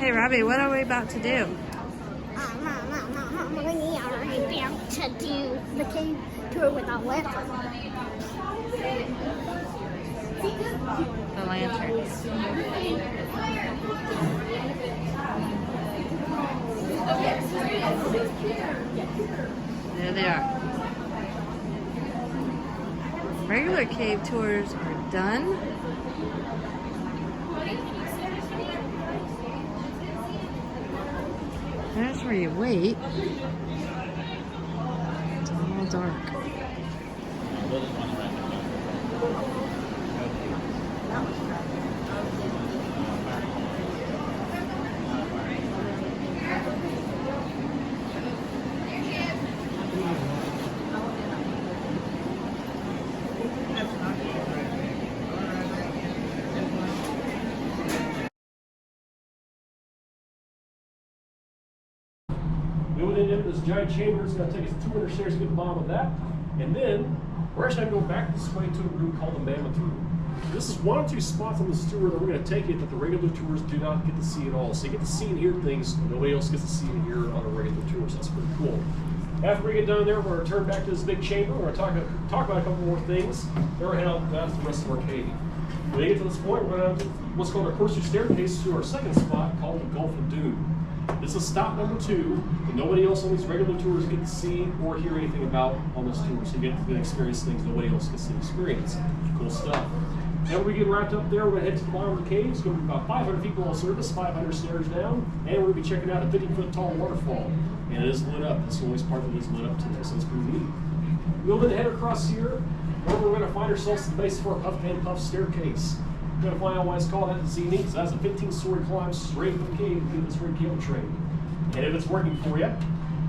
Hey Robbie, what are we about to do? We are about to do the cave tour with our lantern. The lanterns. There they are. Regular cave tours are done. There's where you wait. It's all dark. We went into this giant chamber. It's going to take us 200 stairs to get to the bottom of that. And then we're actually going to go back this way to a room called the Mammoth Room. This is one or two spots on this tour that we're going to take it that the regular tours do not get to see at all. So you get to see and hear things nobody else gets to see and hear on a regular tour. So that's pretty cool. After we get done there, we're going to turn back to this big chamber. We're going to talk about a couple more things. Then we're going to head out to the rest of our cave. When we get to this point, we're going to have what's called a cursory staircase to our second spot called the Gulf of Doom. This is stop number 2 that nobody else on these regular tours get to see or hear anything about on this tour. So you get to experience things nobody else gets to experience. Cool stuff. Then we get wrapped up there, we're going to head to the bottom of the cave. It's going to be about 500 people on service, 500 stairs down, and we're going to be checking out a 50-foot tall waterfall. And it is lit up. This is the only part that is lit up today, so it's pretty neat. We'll then head across here, where we're going to find ourselves at the base of our Huff and Puff staircase. We're going to find out why it's called that. It's unique. So that's a 15-story climb straight from the cave to get this rig cable train. And if it's working for you,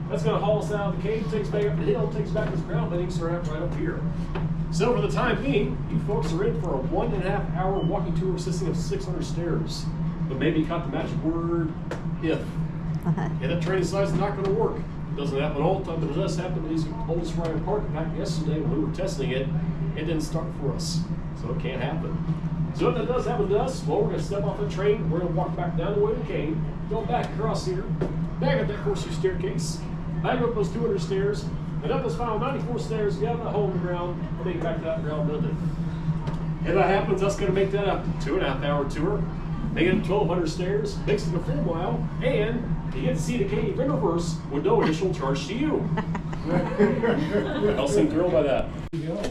that's going to haul us out of the cave, takes back up the hill, takes back this ground bedding, so we're right up here. So for the time being, you folks are in for a 1.5 hour walking tour consisting of 600 stairs. But maybe you caught the magic word, if. And that training size is not going to work. It doesn't happen all the time, but it does happen to these oldest Ryan Park. In fact, yesterday when we were testing it, it didn't start for us. So it can't happen. So if that does happen to us, well, we're going to step off the train, we're going to walk back down the way to the cave, go back across here, back up that cursory staircase, back up those 200 stairs, and up those final 94 stairs, get out of that hole in the ground, and then back to that ground building. If that happens, that's going to make that a 2.5 hour tour, make it 1,200 stairs, makes it a full mile, and you get to see the cave in reverse with no additional charge to you. I'll seem thrilled by that. Here you go.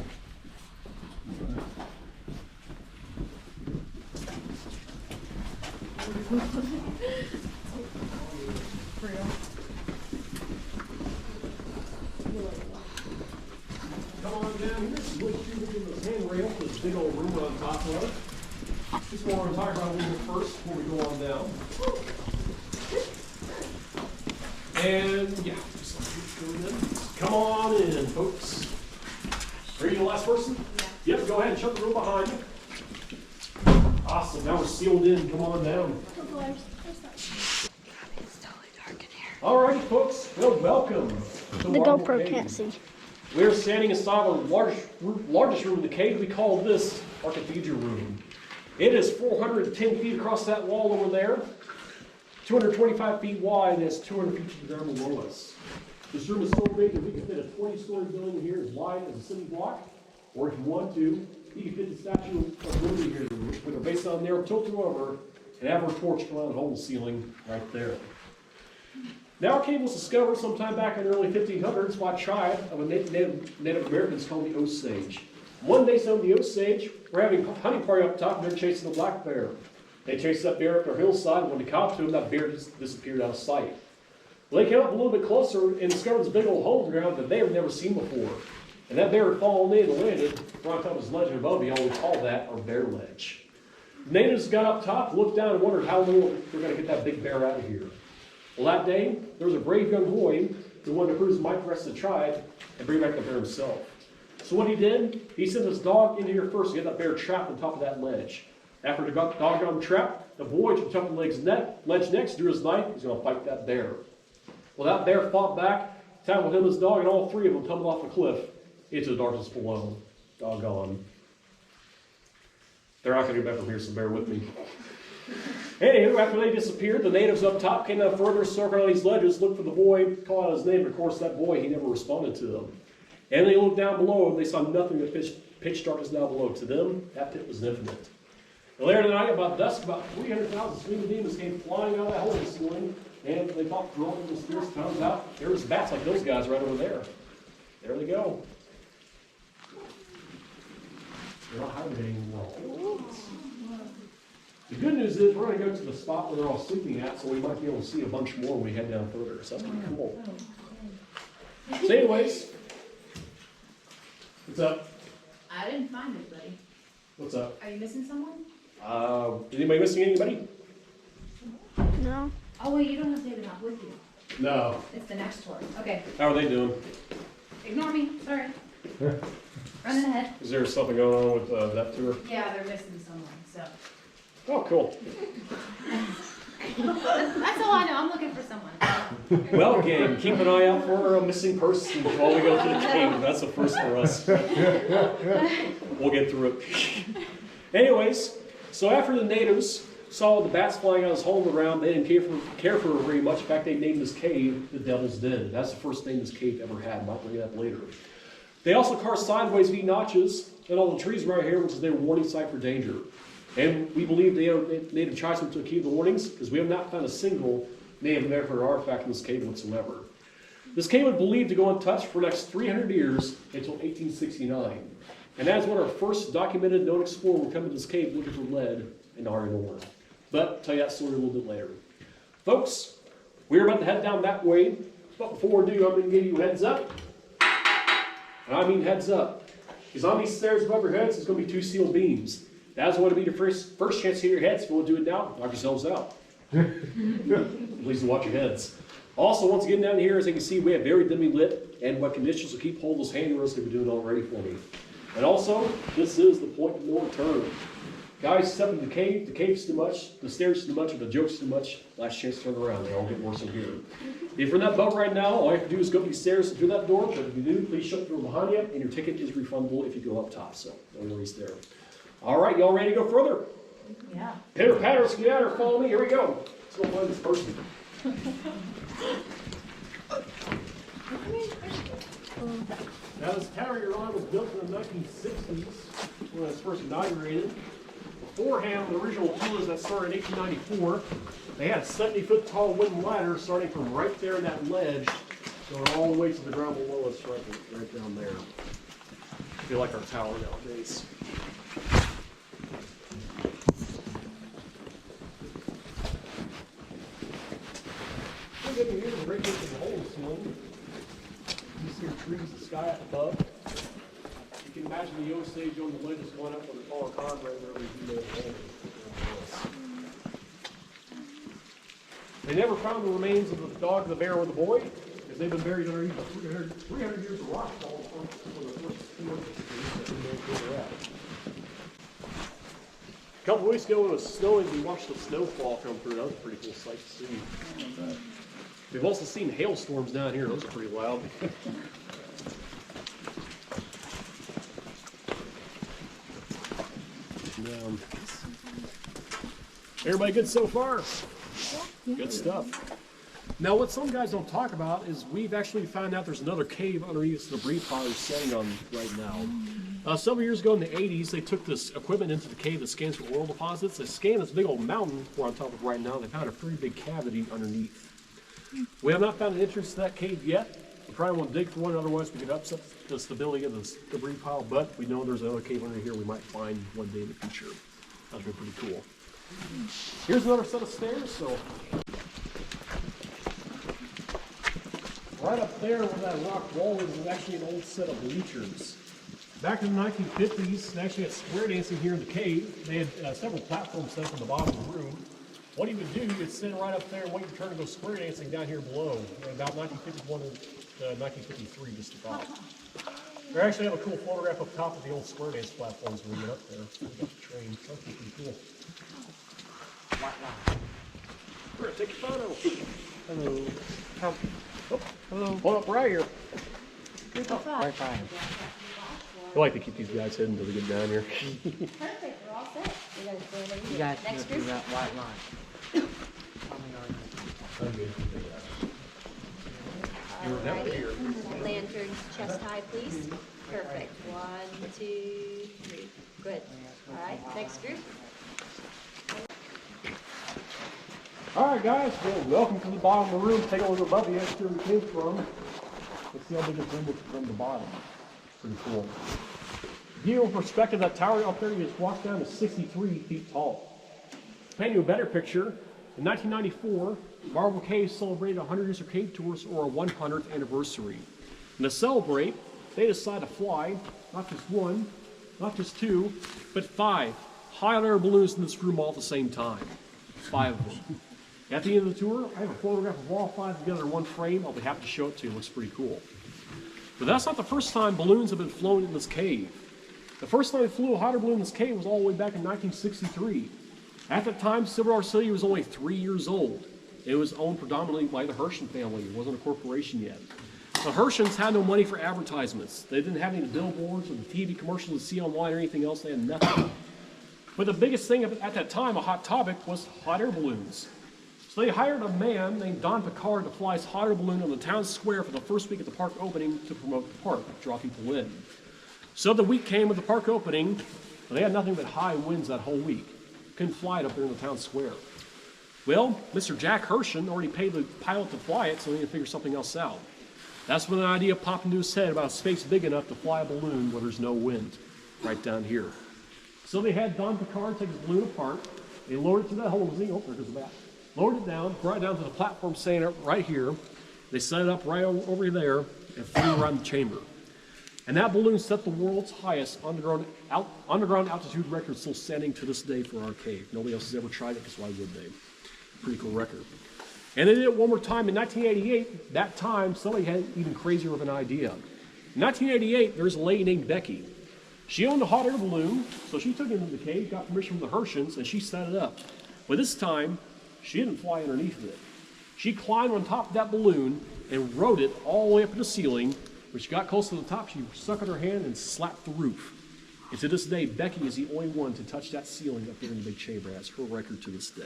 Come on down here. Just look through this handrail to this big old room on top of. Just what we're going to talk about a little bit first before we go on down. And yeah, just come on in, folks. Are you the last person? Yeah. Yep, go ahead and shut the door behind you. Awesome, now we're sealed in. Come on down. It's totally dark in here. Alrighty, folks. Well, welcome. To The Waterfall GoPro Cave. can't see. We're standing inside the largest room in the cave. We call this our cathedral room. It is 410 feet across that wall over there, 225 feet wide, and it's 200 feet to the ground below us. This room is so big that we can fit a 20-story building in here as wide as a city block, or if you want to, you can fit the Statue of Liberty here with a base on there, tilt it over, and have our torch come out and hold the ceiling right there. Now, our cave was discovered sometime back in the early 1500s by a tribe of Native Americans called the Osage. One day, some of the Osage were having a hunting party up top, and they're chasing a black bear. They chased that bear up their hillside, and when they caught to him, that bear just disappeared out of sight. Well, they came up a little bit closer and discovered this big old hole in the ground that they had never seen before. And that bear had fallen in and landed right on top of this ledge above. They always call that our bear ledge. The natives got up top, looked down, and wondered how they're going to get that big bear out of here. Well, that day, there was a brave young boy who wanted to prove his might for the rest of the tribe and bring back the bear himself. So what he did, he sent his dog into here first to get that bear trapped on top of that ledge. After the dog got him trapped, the boy took up the ledge next, drew his knife, he's going to fight that bear. Well, that bear fought back, tackled him and his dog, and all three of them tumbled off the cliff into the darkness below. Doggone. They're not going to get back from here, so bear with me. Anywho, after they disappeared, the natives up top came down further, circled on these ledges, looked for the boy, called out his name, but of course that boy, he never responded to them. And they looked down below, and they saw nothing but pitch darkness down below. To them, that pit was infinite. And later tonight, about dusk, about 300,000 screaming demons came flying out of that hole this morning, and they thought through all the mysterious tongues out. There was bats like those guys right over there. There they go. They're not hibernating anymore. The good news is we're going to go to the spot where they're all sleeping at, so we might be able to see a bunch more when we head down further. So that's pretty cool. So anyways, what's up? I didn't find anybody. What's up? Are you missing someone? Anybody missing anybody? No. Oh, wait, you don't have David not with you. No. It's the next tour. Okay. How are they doing? Ignore me. Sorry. Running ahead. Is there something going on with that tour? Yeah, they're missing someone, so. Oh, cool. That's all I know. I'm looking for someone. Well, gang, keep an eye out for a missing person while we go to the cave. That's the first for us. We'll get through it. Anyways, so after the natives saw the bats flying out of this hole in the ground, they didn't care for it very much. In fact, they named this cave the Devil's Den. That's the first name this cave ever had. I'll bring it up later. They also carved sideways V notches in all the trees right here, which is their warning sign for danger. And we believe the native tribesmen took heed of the warnings because we have not found a single Native American artifact in this cave whatsoever. This cave was believed to go untouched for the next 300 years until 1869. And that is when our first documented known explorer would come to this cave looking for lead and iron ore. But I'll tell you that story a little bit later. Folks, we're about to head down that way. But before we do, I'm going to give you a heads up. And I mean heads up. Because on these stairs above your heads, there's going to be 2 steel beams. That's going to be your first chance to hit your heads. If you want to do it now, knock yourselves out. Please watch your heads. Also, once again, down here, as you can see, we have very dimly lit, and what conditions will keep hold of those handrails they've been doing already for me. And also, this is the point of no return. Guys, step in the cave's too much, the stairs too much, or the joke's too much, last chance to turn around. They all get worse in here. If you're in that boat right now, all you have to do is go up these stairs through that door, but if you do, please shut the door behind you, and your ticket is refundable if you go up top, so no worries there. All right, y'all ready to go further? Yeah. Pitter patter, skedatter, follow me. Here we go. Let's go find this person. Now, this tower you're on was built in the 1960s when it was first inaugurated. Beforehand, the original tours that started in 1894, they had a 70-foot tall wooden ladder starting from right there in that ledge, going all the way to the ground below us, right down there. I feel like our tower nowadays. We're getting here to break into the hole ceiling. You see your trees, the sky up above. You can imagine the Osage on the ledges going up on the taller conrad wherever you do those holes. They never found the remains of the dog, the bear, or the boy, because they've been buried underneath the 300 years of rock fall for the first 4 years. A couple weeks ago when it was snowing, we watched the snowfall come through. That was a pretty cool sight to see. We've also seen hailstorms down here. Those are pretty loud. Everybody good so far? Good stuff. Now, what some guys don't talk about is we've actually found out there's another cave underneath the debris pile we're standing on right now. Several years ago in the 80s, they took this equipment into the cave that scans for oil deposits. They scanned this big old mountain we're on top of right now. They found a pretty big cavity underneath. We have not found an entrance to that cave yet. We probably won't dig for one, otherwise we could upset the stability of this debris pile, but we know there's another cave under here we might find one day in the future. That'd be pretty cool. Here's another set of stairs, so right up there where that rock wall is actually an old set of bleachers. Back in the 1950s, they actually had square dancing here in the cave. They had several platforms set up in the bottom of the room. What he would do is sit right up there and wait your turn to go square dancing down here below, about 1951 to 1953, just about. They actually have a cool photograph up top of the old square dance platforms when we get up there. We got the train. That's pretty cool. We're going to take a photo. Hello. Oh, Hello. hold up right here. Right fine. I like to keep these guys hidden until they get down here. Perfect. We're all set. We got to You got next to group. that white line. Alrighty. Lanterns chest high, please. Perfect. 1, 2, 3. Good. All right. Next group. Alright guys, well, welcome to the bottom of the room. Take a look above the edge where we came from. Let's see how big it's from the bottom. Pretty cool. View of perspective, that tower up there you just walked down is 63 feet tall. To paint you a better picture, in 1994, Marble Caves celebrated 100 years of cave tours or a 100th anniversary. And to celebrate, they decided to fly not just one, not just two, but 5 hot air balloons in this room all at the same time. 5 of them. At the end of the tour, I have a photograph of all 5 together in one frame. I'll be happy to show it to you. It looks pretty cool. But that's not the first time balloons have been flown in this cave. The first time they flew a hot air balloon in this cave was all the way back in 1963. At that time, Silver City was only 3 years old. It was owned predominantly by the Herschend family. It wasn't a corporation yet. The Herschends had no money for advertisements. They didn't have any billboards or the TV commercials to see online or anything else. They had nothing. But the biggest thing at that time, a hot topic, was hot air balloons. So they hired a man named Don Picard to fly his hot air balloon on the town square for the first week of the park opening to promote the park, draw people in. So the week came with the park opening, but they had nothing but high winds that whole week. Couldn't fly it up there in the town square. Well, Mr. Jack Herschend already paid the pilot to fly it, so he had to figure something else out. That's when an idea popped into his head about a space big enough to fly a balloon where there's no wind, right down here. So they had Don Picard take his balloon apart. They lowered it to that hole in the zinc. Oh, there goes the bat. Lowered it down, brought it down to the platform standing right here. They set it up right over there and flew around the chamber. And that balloon set the world's highest underground altitude record, still standing to this day for our cave. Nobody else has ever tried it, because why would they? Pretty cool record. And they did it one more time in 1988. That time, somebody had even crazier of an idea. In 1988, there was a lady named Becky. She owned a hot air balloon, so she took it into the cave, got permission from the Herschends, and she set it up. But this time, she didn't fly underneath of it. She climbed on top of that balloon and rode it all the way up to the ceiling. When she got close to the top, she stuck out her hand and slapped the roof. And to this day, Becky is the only one to touch that ceiling up there in the big chamber. That's her record to this day.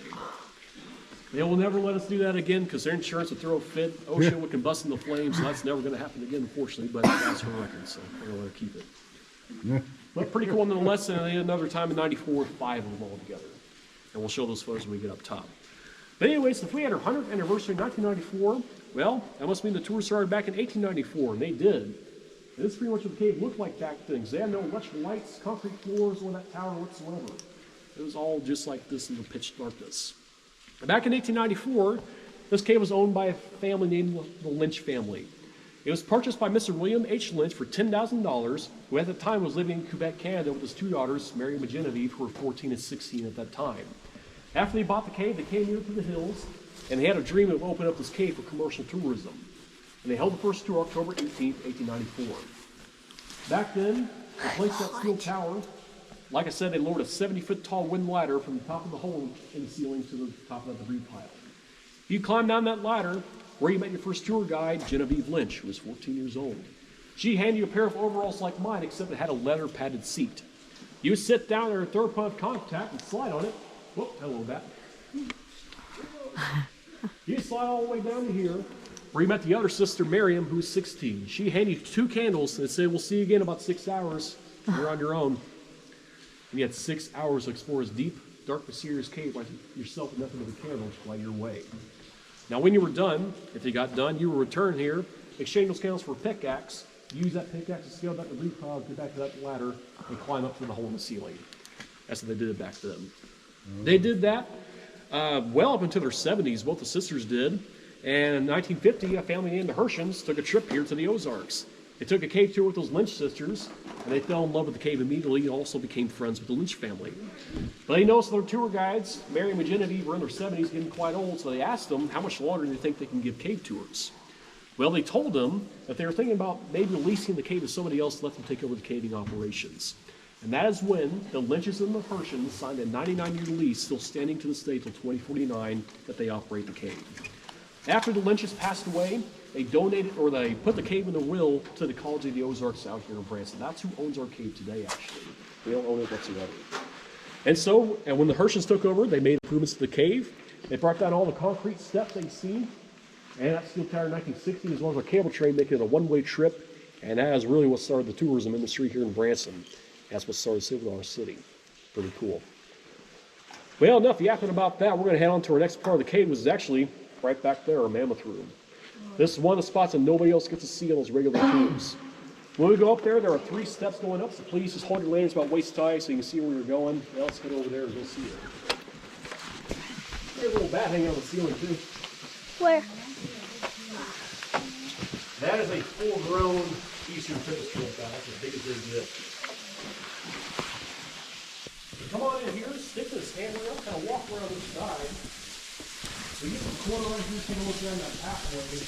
They will never let us do that again because their insurance would throw a fit. OSHA would combust into flames, so that's never going to happen again, unfortunately, but that's her record, so they're going to let her keep it. But pretty cool nonetheless, and they had another time in 94, 5 of them all together. And we'll show those photos when we get up top. But anyways, if we had our 100th anniversary in 1994, well, that must mean the tour started back in 1894, and they did. And this is pretty much what the cave looked like back then. They had no electrical lights, concrete floors on that tower whatsoever. It was all just like this in the pitch darkness. And back in 1894, this cave was owned by a family named the Lynch family. It was purchased by Mr. William H. Lynch for $10,000, who at the time was living in Quebec, Canada with his 2 daughters, Mary and Genevieve, who were 14 and 16 at that time. After they bought the cave, they came here to the hills, and they had a dream of opening up this cave for commercial tourism. And they held the first tour October 18th, 1894. Back then, they placed that steel tower. Like I said, they lowered a 70-foot tall wooden ladder from the top of the hole in the ceiling to the top of that debris pile. You climb down that ladder, where you met your first tour guide, Genevieve Lynch, who was 14 years old. She handed you a pair of overalls like mine, except it had a leather padded seat. You would sit down at her third point of contact and slide on it. Whoop, hello, bat. You slide all the way down to here, where you met the other sister, Miriam, who was 16. She handed you 2 candles and said, we'll see you again in about 6 hours. You're on your own. And you had 6 hours to explore this deep, dark, mysterious cave by yourself and nothing but a candle to light your way. Now, when you were done, if you got done, you would return here, exchange those candles for a pickaxe, use that pickaxe to scale back the debris pile, get back to that ladder, and climb up through the hole in the ceiling. That's what they did back then. They did that well up into their 70s, both the sisters did. And in 1950, a family named the Herschends took a trip here to the Ozarks. They took a cave tour with those Lynch sisters, and they fell in love with the cave immediately and also became friends with the Lynch family. But they noticed their tour guides, Mary and Genevieve, were in their 70s, getting quite old, so they asked them how much longer do they think they can give cave tours. Well, they told them that they were thinking about maybe leasing the cave to somebody else to let them take over the caving operations. And that is when the Lynches and the Herschends signed a 99-year lease, still standing to this day till 2049, that they operate the cave. After the Lynches passed away, they donated, or they put the cave in the will to the College of the Ozarks out here in Branson. That's who owns our cave today, actually. We don't own it whatsoever. And so, and when the Herschends took over, they made improvements to the cave. They brought down all the concrete steps that you see, and that steel tower in 1960, as well as a cable train making it a one-way trip. And that is really what started the tourism industry here in Branson. That's what started Silver City. Pretty cool. Well, enough yapping about that. We're going to head on to our next part of the cave, which is actually right back there, our mammoth room. This is one of the spots that nobody else gets to see on those regular tours. When we go up there are 3 steps going up, so please just hold your lanterns about waist high so you can see where you're going. Now let's head over there and go see it. There's a little bat hanging on the ceiling too. Where? That is a full-grown Eastern fitness club bat. That's as big as they get. So come on in here, stick this hammer up, kind of walk around this side. We get to the corner right here, take a look down that pathway.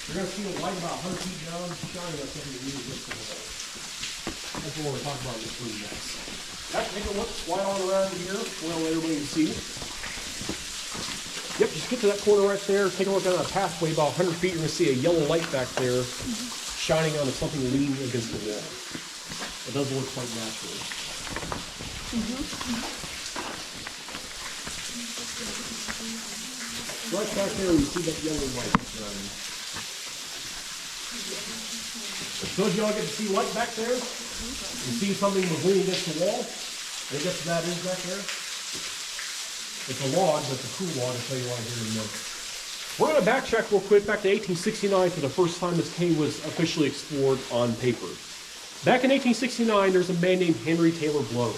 You're going to see a light about 100 feet down, shining on something that you need to look. That's what we're talking about in this room next. Now, take a look, slide on around here, well, everybody can see. Yep, just get to that corner right there, take a look down that pathway about 100 feet, you're going to see a yellow light back there, shining onto something leaning against the wall. It does look quite natural. Right back there, you see that yellow light. So did y'all get to see light back there? You see something was leaning against the wall? I guess that is back there. It's a log, but it's a cool log. I'll tell you why here in a minute. We're going to backtrack real quick back to 1869 for the first time this cave was officially explored on paper. Back in 1869, there's a man named Henry Taylor Blow.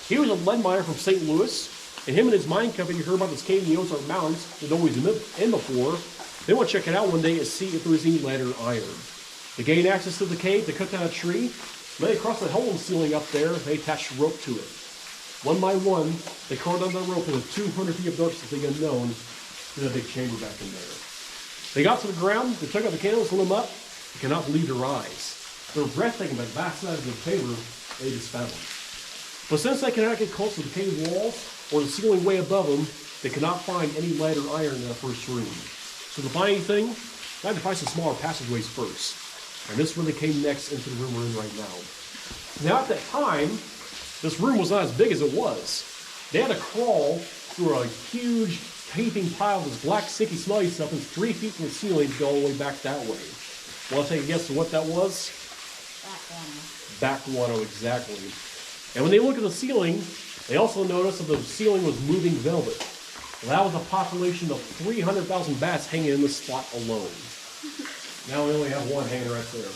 He was a lead miner from St. Louis, and him and his mining company heard about this cave in the Ozark Mountains. They'd always been in before. They want to check it out one day and see if there was any lead or iron. They gained access to the cave. They cut down a tree, laid across that hole in the ceiling up there. They attached a rope to it. One by one, they carved on the rope with 200 feet of darkness to the unknown to the big chamber back in there. They got to the ground, they took out the candles, lit them up. They cannot believe their eyes. They were breathtaking, but back side of the chamber, they just found them. But since they cannot get close to the cave walls or the ceiling way above them, they cannot find any lead or iron in that first room. So to find anything, they had to find some smaller passageways first. And this really came next into the room we're in right now. Now at that time, this room was not as big as it was. They had to crawl through a huge heaping pile of this black, sticky, smelly stuff that's 3 feet from the ceiling to go all the way back that way. Want to take a guess of what that was? Back guano, exactly. And when they look at the ceiling, they also notice that the ceiling was moving velvet. Well, that was a population of 300,000 bats hanging in this spot alone. Now we only have one hanging right there.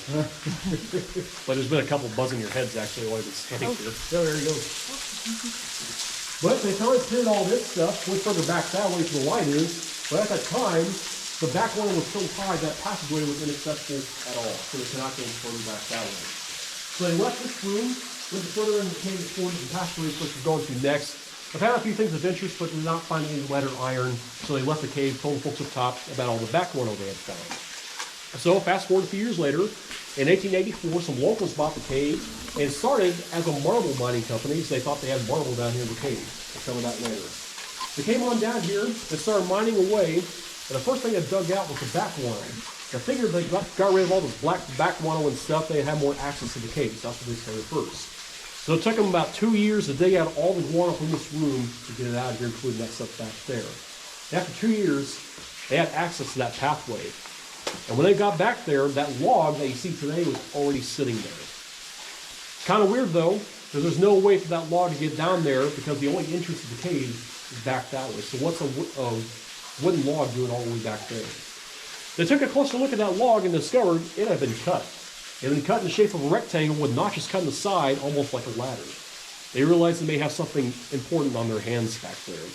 But there's been a couple buzzing your heads actually while I've been standing here. Oh, there he goes. But they finally cleared all this stuff, went further back that way to the light is. But at that time, the back wall was so high that passageway was inaccessible at all. So they cannot go further back that way. So they left this room, went further in the cave, explored the passageway which we're going to next. I've had a few things of interest, but did not find any lead or iron. So they left the cave, told the folks up top about all the back guano they had found. So fast forward a few years later, in 1884, some locals bought the cave and started as a marble mining company, so they thought they had marble down here in the cave. We'll cover that later. They came on down here and started mining away, and the first thing they dug out was the back guano. They figured they got rid of all this black back guano and stuff, they had more access to the cave. So that's what they started first. So it took them about 2 years to dig out all the guano from this room to get it out of here, including that stuff back there. And after 2 years, they had access to that pathway. And when they got back there, that log that you see today was already sitting there. Kind of weird though, because there's no way for that log to get down there because the only entrance to the cave is back that way. So what's a wooden log doing all the way back there? They took a closer look at that log and discovered it had been cut. It had been cut in the shape of a rectangle with notches cut in the side, almost like a ladder. They realized they may have something important on their hands back there.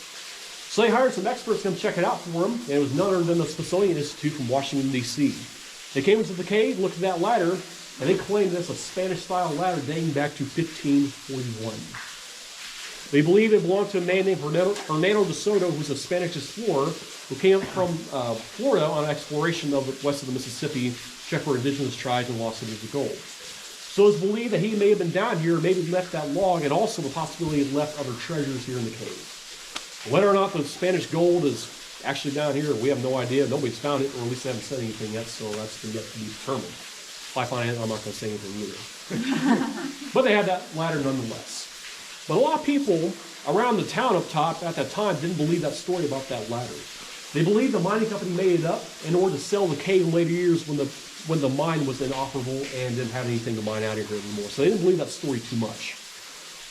So they hired some experts to come check it out for them, and it was none other than the Smithsonian Institute from Washington, D.C. They came into the cave, looked at that ladder, and they claimed this a Spanish-style ladder dating back to 1541. They believe it belonged to a man named Hernando DeSoto, who's a Spanish explorer who came up from Florida on an exploration of the west of the Mississippi, checked for indigenous tribes and lost cities of gold. So it's believed that he may have been down here, maybe left that log, and also the possibility he left other treasures here in the cave. Whether or not the Spanish gold is actually down here, we have no idea. Nobody's found it, or at least they haven't said anything yet, so that's yet to be determined. If I find it, I'm not going to say anything either. But they had that ladder nonetheless. But a lot of people around the town up top at that time didn't believe that story about that ladder. They believed the mining company made it up in order to sell the cave in later years when the mine was inoperable and didn't have anything to mine out of here anymore. So they didn't believe that story too much.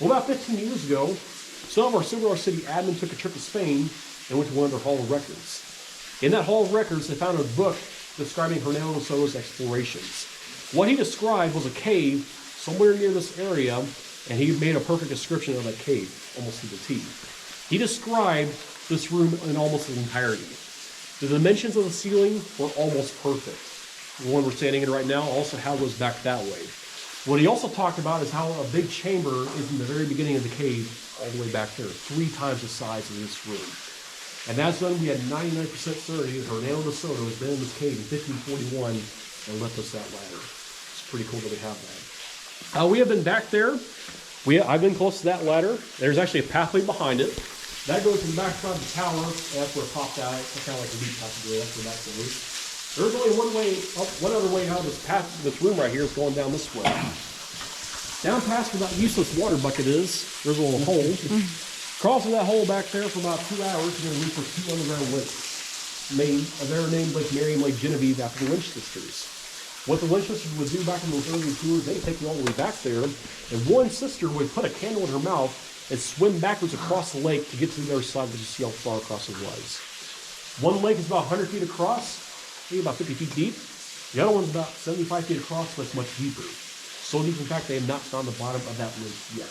Well, about 15 years ago, some of our Silver City admin took a trip to Spain and went to one of their Hall of Records. In that Hall of Records, they found a book describing Hernando DeSoto's explorations. What he described was a cave somewhere near this area, and he made a perfect description of that cave, almost to the T. He described this room in almost its entirety. The dimensions of the ceiling were almost perfect. The one we're standing in right now, also how it goes back that way. What he also talked about is how a big chamber is in the very beginning of the cave, all the way back there, 3 times the size of this room. And that's when we had 99% certainty that Hernando DeSoto has been in this cave in 1541 and left us that ladder. It's pretty cool that we have that. We have been back there. I've been close to that ladder. There's actually a pathway behind it. That goes to the back side of the tower, and that's where it popped out. It's kind of like a leap passageway. That's where that goes. There's only one other way out of this room right here is going down this way. Down past where that useless water bucket is, there's a little hole. Crossing that hole back there for about 2 hours, you're going to reach for 2 underground lynches. They're named Lake Mary and Lake Genevieve after the Lynch sisters. What the Lynch sisters would do back in those early tours, they'd take you all the way back there, and one sister would put a candle in her mouth and swim backwards across the lake to get to the other side, but you see how far across it was. One lake is about 100 feet across, maybe about 50 feet deep. The other one's about 75 feet across, but it's much deeper. So deep, in fact, they have not found the bottom of that lake yet.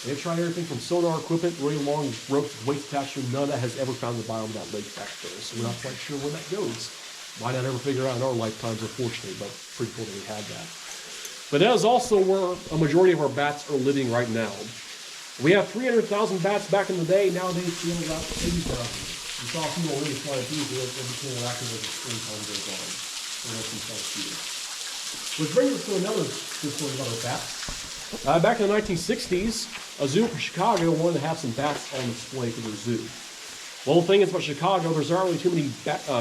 They've tried everything from sonar equipment, really long ropes with weights attached to them. None of that has ever found the bottom of that lake back there, so we're not quite sure where that goes. Might not ever figure out in our lifetimes, unfortunately, but pretty cool that we had that. But that is also where a majority of our bats are living right now. We have 300,000 bats back in the day. Nowadays, we have about 80,000. We saw a few already flying through here. They'll become active as the springtime goes on. Which brings us to another good story about our bats. Back in the 1960s, a zoo for Chicago wanted to have some bats on display for their zoo. Well, the thing is about Chicago, there's not really too many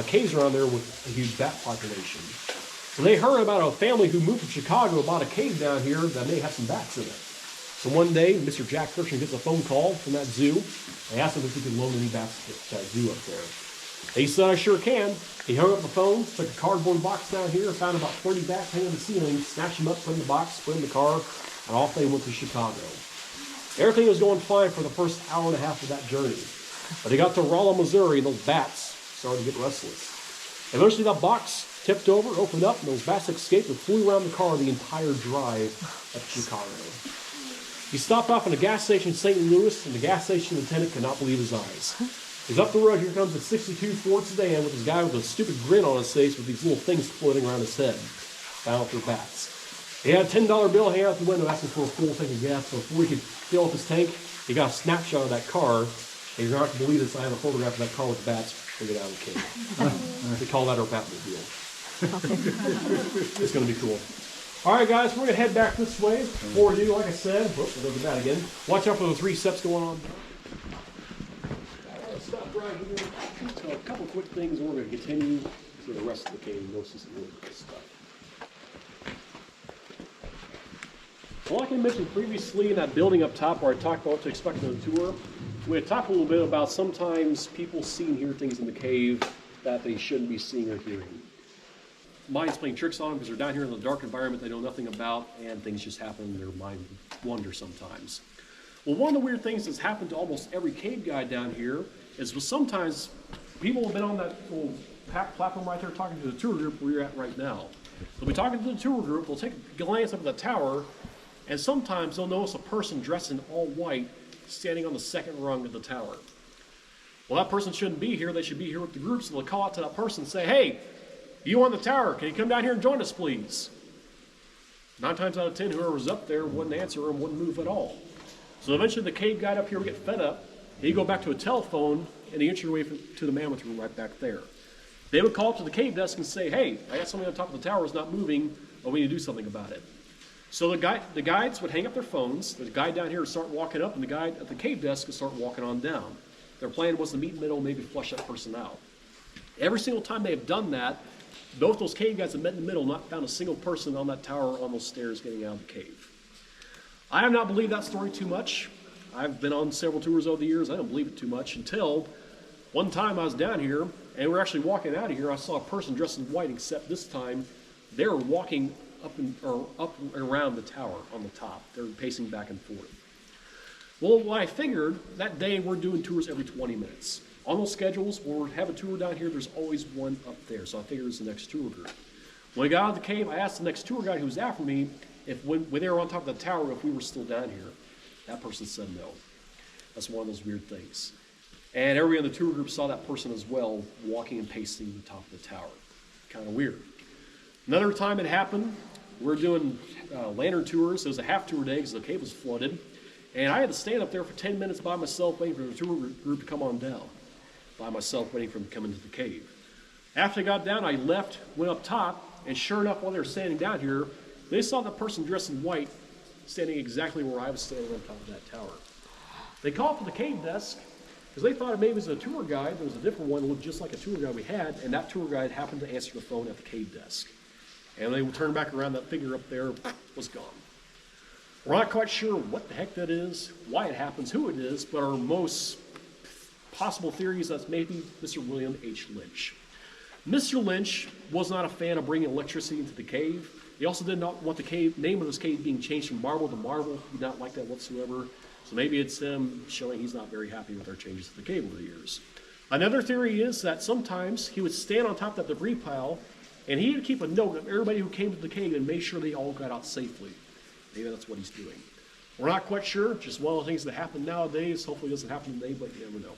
caves around there with a huge bat population. So they heard about a family who moved from Chicago, bought a cave down here that may have some bats in it. So one day, Mr. Jack Kirshner gets a phone call from that zoo. They asked him if he could loan any bats to that zoo up there. He said, I sure can. He hung up the phone, took a cardboard box down here, found about 30 bats hanging on the ceiling, snatched them up, put in the box, put in the car, and off they went to Chicago. Everything was going fine for the first hour and a half of that journey. But they got to Rolla, Missouri, and those bats started to get restless. Eventually that box tipped over, opened up, and those bats escaped and flew around the car the entire drive up to Chicago. He stopped off at a gas station in St. Louis, and the gas station attendant could not believe his eyes. He's up the road, here comes a 62 Ford sedan with this guy with a stupid grin on his face with these little things floating around his head. Found out they're bats. He had a $10 bill hanging out the window asking for a full tank of gas, so before he could fill up his tank, he got a snapshot of that car. And you're not going to believe this, I have a photograph of that car with bats figured out of the cave. We call that our Batmobile. It's going to be cool. All right, guys, we're going to head back this way. Before we do, like I said, we'll go to that again. Watch out for the 3 steps going on. Stop right here. So a couple quick things, and we're going to continue to the rest of the cave and go see some really cool stuff. Well, like I mentioned previously in that building up top where I talked about what to expect on the tour, we had talked a little bit about sometimes people see and hear things in the cave that they shouldn't be seeing or hearing. Mind's playing tricks on them because they're down here in the dark environment they know nothing about, and things just happen and their mind wanders sometimes. Well, one of the weird things that's happened to almost every cave guide down here is sometimes people have been on that little platform right there talking to the tour group where you're at right now. They'll be talking to the tour group, they'll take a glance up at the tower, and sometimes they'll notice a person dressed in all white standing on the second rung of the tower. Well, that person shouldn't be here. They should be here with the group, so they'll call out to that person and say, hey, you on the tower, can you come down here and join us, please? 9 times out of 10, whoever was up there wouldn't answer and wouldn't move at all. So eventually the cave guide up here would get fed up. He'd go back to a telephone and the entryway to the mammoth room right back there. They would call up to the cave desk and say, hey, I got something on top of the tower that's not moving, but we need to do something about it. So the guides would hang up their phones, the guide down here would start walking up, and the guide at the cave desk would start walking on down. Their plan was to meet in the middle, maybe flush that person out. Every single time they have done that, both those cave guides have met in the middle, not found a single person on that tower or on those stairs getting out of the cave. I have not believed that story too much. I've been on several tours over the years. I don't believe it too much until one time I was down here and we're actually walking out of here. I saw a person dressed in white, except this time they were walking up and around the tower on the top. They're pacing back and forth. Well, what I figured, that day we're doing tours every 20 minutes. On those schedules, when we have a tour down here, there's always one up there. So I figured it was the next tour group. When we got out of the cave, I asked the next tour guide who was after me if when they were on top of the tower, if we were still down here. That person said no. That's one of those weird things. And everybody in the tour group saw that person as well, walking and pacing the top of the tower. Kind of weird. Another time it happened, we're doing lantern tours. It was a half tour day because the cave was flooded. And I had to stand up there for 10 minutes by myself waiting for the tour group to come on down. By myself waiting for them to come into the cave. After I got down, I left, went up top, and sure enough, while they were standing down here, they saw the person dressed in white standing exactly where I was standing on top of that tower. They called for the cave desk because they thought it maybe was a tour guide. There was a different one that looked just like a tour guide we had, and that tour guide happened to answer the phone at the cave desk. And they turned back around, that figure up there was gone. We're not quite sure what the heck that is, why it happens, who it is, but our most possible theory is that's maybe Mr. William H. Lynch. Mr. Lynch was not a fan of bringing electricity into the cave. He also did not want the name of this cave being changed from Marble to Marvel. He did not like that whatsoever. So maybe it's him showing he's not very happy with our changes to the cave over the years. Another theory is that sometimes he would stand on top of that debris pile and he would keep a note of everybody who came to the cave and make sure they all got out safely. Maybe that's what he's doing. We're not quite sure. Just one of the things that happen nowadays. Hopefully it doesn't happen today, but you never know.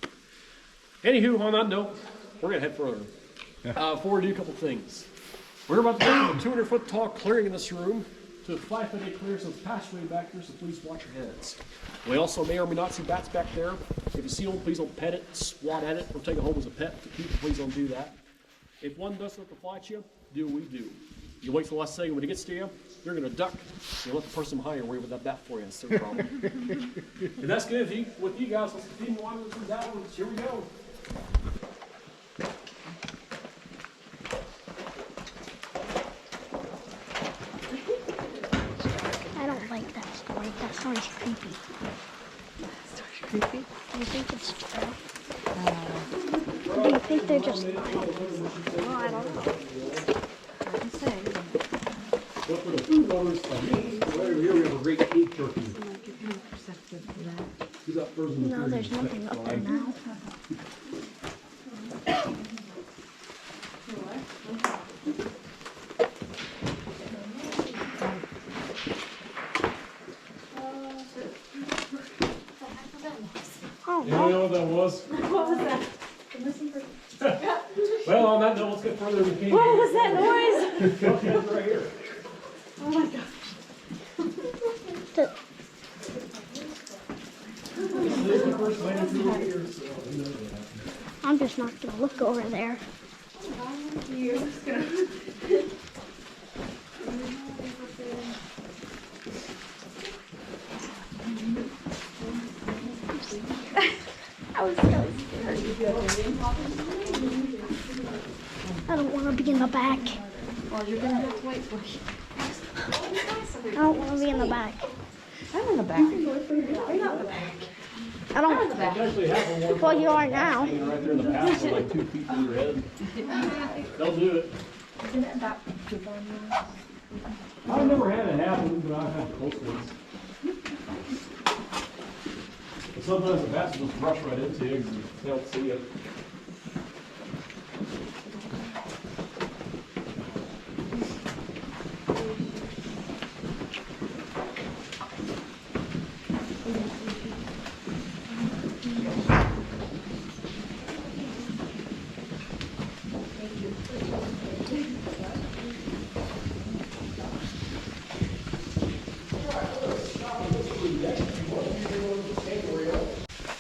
Anywho, on that note, we're going to head further. Before we do a couple things. We're about to go from a 200-foot tall clearing in this room to a 5-foot clearing, so it's passageway back there, so please watch your heads. We also may or may not see bats back there. If you see one, please don't pet it, swat at it, or take it home as a pet. To keep, please don't do that. If one does have to fly at you, do what we do. You wait till the last second. When it gets to you, you're going to duck. You let the person behind you worry with that bat for you. It's their problem. And that's good with you guys. Let's continue on with some downwards. Here we go. I don't like that story. That story's creepy. Creepy? Do you think it's true? Do you think they're just lying? Well, I don't know. I can say. But for the food lovers like me, over here we have a great cake turkey. Who's up first? No, there's nothing up there now. Oh, You know what that was? What was that? Well, on that note, let's get further in the cave. What was that noise? Okay, it's right here. Oh my gosh. the, This is the first landing through here, so you know that. I'm just not gonna look over there. I was so scared. I don't want to be in the back. Well, you're going to have to wait for I don't want to be in the back. I'm in the back. You're not in the back. I don't. I actually have one Well, you are now. hanging right there in the path, like 2 feet from your head. They'll do it. Isn't it about to burn you? I've never had it happen, but I've had close ones. But sometimes the bats will just rush right into you because they don't see it.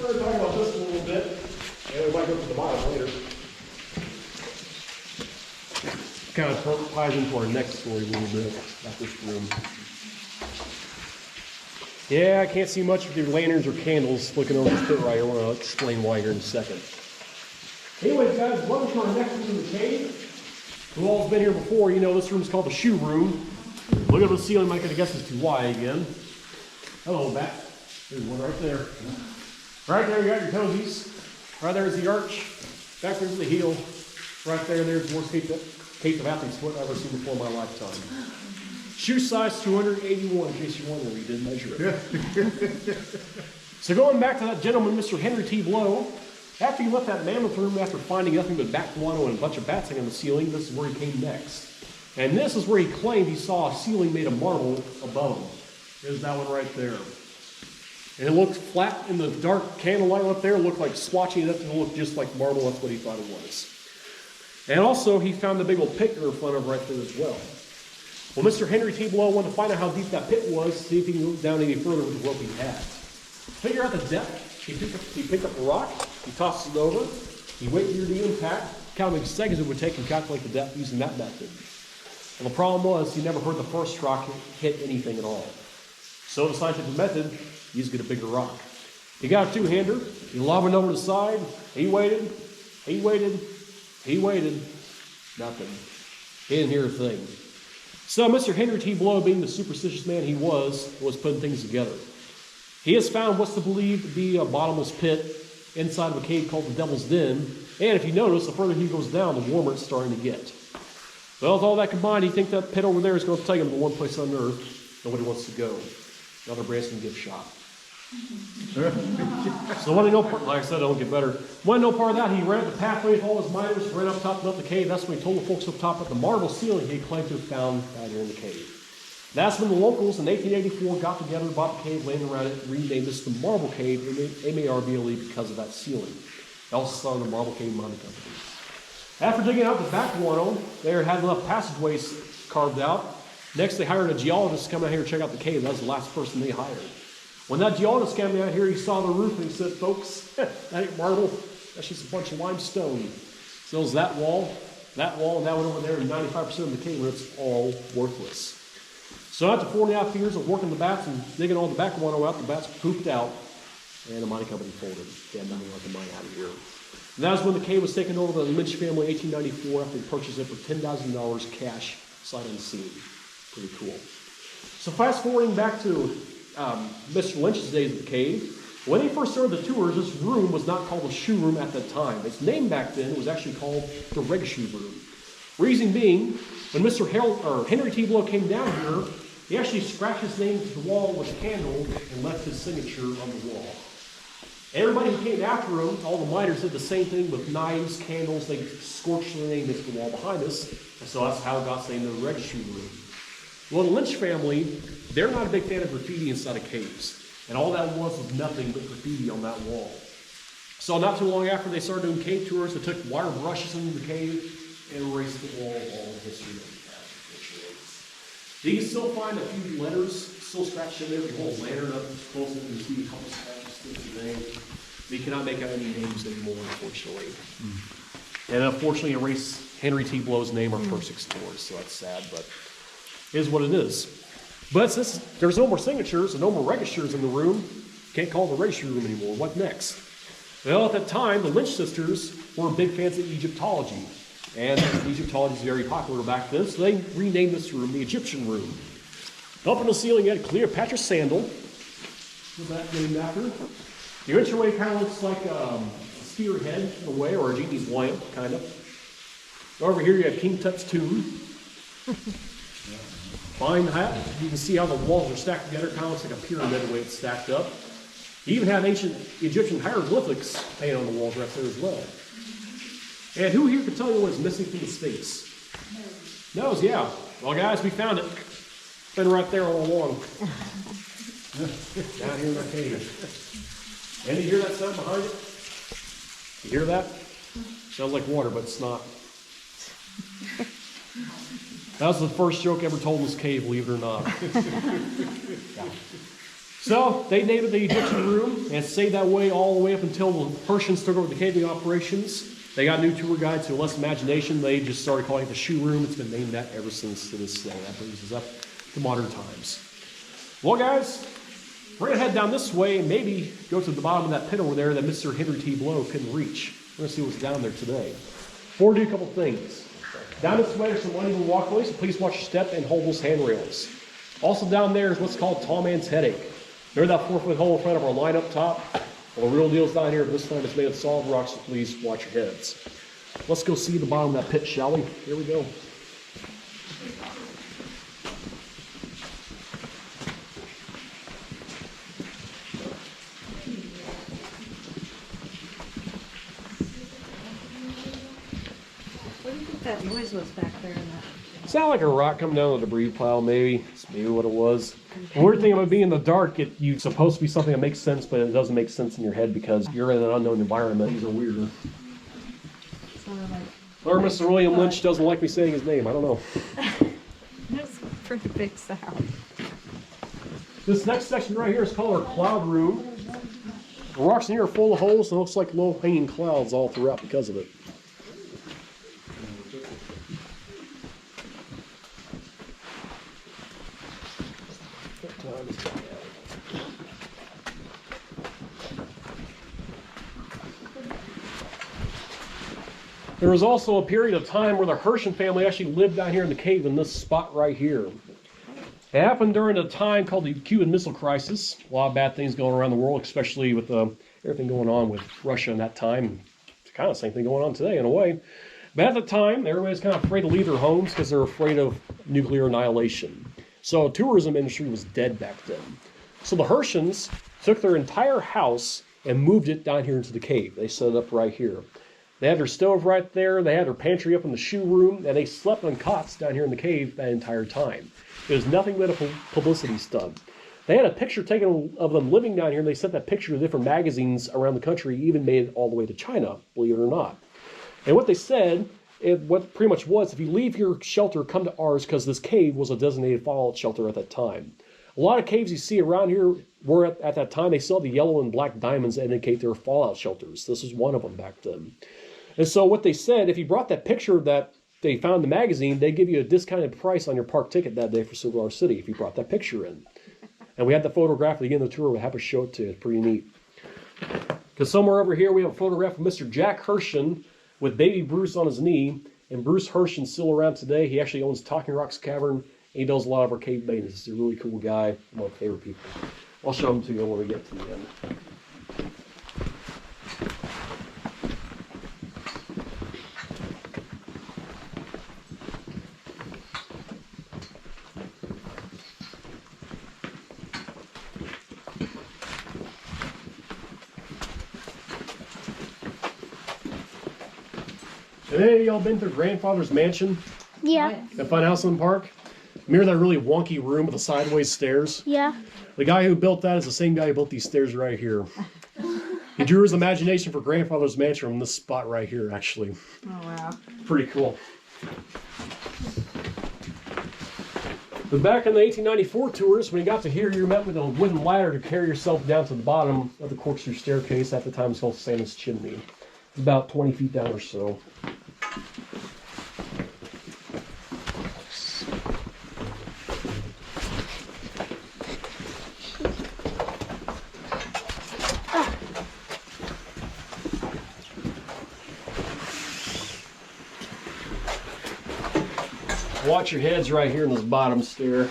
We're going to talk about this a little bit, and we might go to the bottom later. Kind of ties into our next story a little bit about this room. Yeah, I can't see much with your lanterns or candles looking over this pit right here. I'll explain why here in a second. Anyways, guys, welcome to our next room in the cave. Who all's been here before, you know this room's called the shoe room. Look at the ceiling, might get a guess as to why again. Hello, Bat. There's one right there. Right there, you got your toesies. Right there is the arch. Back there's the heel. Right there's the worst case of athlete's foot I've ever seen before in my lifetime. Shoe size 281, in case you wonder, we did measure it. So going back to that gentleman, Mr. Henry T. Blow, after he left that mammoth room after finding nothing but bat guano and a bunch of bats hanging on the ceiling, this is where he came next. And this is where he claimed he saw a ceiling made of marble above him. There's that one right there. And it looked flat in the dark candlelight up there. It looked like swatching it up and it looked just like marble. That's what he thought it was. And also, he found the big old pit in front of right there as well. Well, Mr. Henry T. Blow wanted to find out how deep that pit was, see if he can go down any further with the rope he had. Figure out the depth. He picked up a rock, he tossed it over, he waited near the impact, counted how many seconds it would take and calculate the depth using that method. And the problem was, he never heard the first rock hit anything at all. So the scientific method, he used to get a bigger rock. He got a two-hander, he lobbed it over the side, he waited, nothing. He didn't hear a thing. So Mr. Henry T. Blow, being the superstitious man he was putting things together. He has found what's believed to be a bottomless pit inside of a cave called the Devil's Den. And if you notice, the further he goes down, the warmer it's starting to get. Well, with all that combined, he thinks that pit over there is going to take him to one place on earth nobody wants to go. Another Branson gift shop. So when I know, like I said, it'll get better. When I know part of that, he ran up the pathway with all his miners, ran up top and up the cave. That's when he told the folks up top at the marble ceiling he claimed to have found down here in the cave. That's when the locals in 1884 got together, bought the cave, landed around it, renamed this the Marble Cave, M-A-R-B-L-E, because of that ceiling. They also started the Marble Cave Mining Company. After digging out the back guano, they had enough passageways carved out. Next, they hired a geologist to come out here and check out the cave. That was the last person they hired. When that geologist came out here, he saw the roof and he said, folks, that ain't marble. That's just a bunch of limestone. So it's that wall, and that one over there, and 95% of the cave, and it's all worthless. So after 4.5 years of working the bats and digging all the back guano out, the bats pooped out, and the mining company folded. They had nothing left to mine out of here. And that was when the cave was taken over by the Lynch family in 1894 after they purchased it for $10,000 cash, sight unseen. Pretty cool. So fast forwarding back to Mr. Lynch's days at the cave, when he first started the tours, this room was not called the shoe room at that time. Its name back then was actually called the Reg Shoe Room. Reason being, when Mr. Henry T. Blow came down here, he actually scratched his name to the wall with a candle and left his signature on the wall. Everybody who came after him, all the miners did the same thing with knives, candles. They scorched the name into the wall behind us. And so that's how it got named the Reg Shoe Room. Well, the Lynch family, they're not a big fan of graffiti inside of caves. And all that was nothing but graffiti on that wall. So not too long after they started doing cave tours, they took water brushes into the cave and erased the wall of all the history that we have. You can still find a few letters still scratched in there. The whole lantern up close and you see a couple scratches still today. But you cannot make out any names anymore, unfortunately. And unfortunately, erased Henry T. Blow's name our first 6 tours, so that's sad, but it is what it is. But since there's no more signatures and no more registers in the room, can't call it the registry room anymore. What next? Well, at that time, the Lynch sisters were big fans of Egyptology. And Egyptology is very popular back then, so they renamed this room the Egyptian Room. Up on the ceiling, you had Cleopatra's Sandal. What's that named after? The entryway kind of looks like a spearhead in a way, or a genie's lamp, kind of. Over here, you have King Tut's tomb. Fine hat. You can see how the walls are stacked together, kind of looks like a pyramid the way it's stacked up. You even have ancient Egyptian hieroglyphics painted on the walls right there as well. And who here can tell you what's missing from the Sphinx? Nose, yeah. Well, guys, we found it. It's been right there all along. Down here in the cave. And you hear that sound behind it? You hear that? Sounds like water, but it's not. That was the first joke ever told in this cave, believe it or not. Yeah. So, they named it the Egyptian Room, and it stayed that way all the way up until the Persians took over the caving operations. They got new tour guides who had less imagination. They just started calling it the Shoe Room. It's been named that ever since to this day. That brings us up to modern times. Well, guys, we're going to head down this way and maybe go to the bottom of that pit over there that Mr. Henry T. Blow couldn't reach. We're going to see what's down there today. Before we do a couple things. Down this way are some uneven walkways, so please watch your step and hold those handrails. Also down there is what's called Tall Man's Headache. There's that 4-foot hole in front of our line up top. Well, the real deal's down here. This time it's made of solid rock, so please watch your heads. Let's go see the bottom of that pit, shall we? Here we go. What do you think that noise was back there in that? Sound like a rock coming down the debris pile, maybe. It's maybe what it was. The weird thing about being in the dark, you're supposed to be something that makes sense, but it doesn't make sense in your head because you're in an unknown environment. These are weird. Sounded like Or Mr. William Lynch doesn't like me saying his name. I don't know. that's a pretty big sound. This next section right here is called our cloud room. The rocks in here are full of holes, and it looks like low-hanging clouds all throughout because of it. There was also a period of time where the Herschel family actually lived down here in the cave in this spot right here. It happened during a time called the Cuban Missile Crisis. A lot of bad things going around the world, especially with everything going on with Russia in that time. It's kind of the same thing going on today in a way. But at the time, everybody's kind of afraid to leave their homes because they're afraid of nuclear annihilation. So the tourism industry was dead back then. So the Herschels took their entire house and moved it down here into the cave. They set it up right here. They had their stove right there. They had their pantry up in the shoe room, and they slept on cots down here in the cave that entire time. It was nothing but a publicity stunt. They had a picture taken of them living down here, and they sent that picture to different magazines around the country, even made it all the way to China, believe it or not. And what they said, what pretty much was, if you leave your shelter, come to ours, because this cave was a designated fallout shelter at that time. A lot of caves you see around here were, at that time, they still have the yellow and black diamonds that indicate they were fallout shelters. This was one of them back then. And so what they said, if you brought that picture that they found in the magazine, they give you a discounted price on your park ticket that day for Silver City if you brought that picture in. And we had the photograph at the end of the tour. We'll have to show it to you. It's pretty neat. Because somewhere over here we have a photograph of Mr. Jack Herschel with baby Bruce on his knee. And Bruce Herschel's still around today. He actually owns Talking Rocks Cavern. And he does a lot of our cave maintenance. He's a really cool guy. One of my favorite people. I'll show him to you when we get to the end. Have any of y'all been to their grandfather's mansion Yeah. at Fun House in the Park? Remember that really wonky room with the sideways stairs? Yeah. The guy who built that is the same guy who built these stairs right here. He drew his imagination for grandfather's mansion from this spot right here, actually. Oh, wow. Pretty cool. But back in the 1894 tours, when you got to here, you were met with a wooden ladder to carry yourself down to the bottom of the corkscrew staircase. At the time, it's called Santa's Chimney. It's about 20 feet down or so. Watch your heads right here in this bottom stair.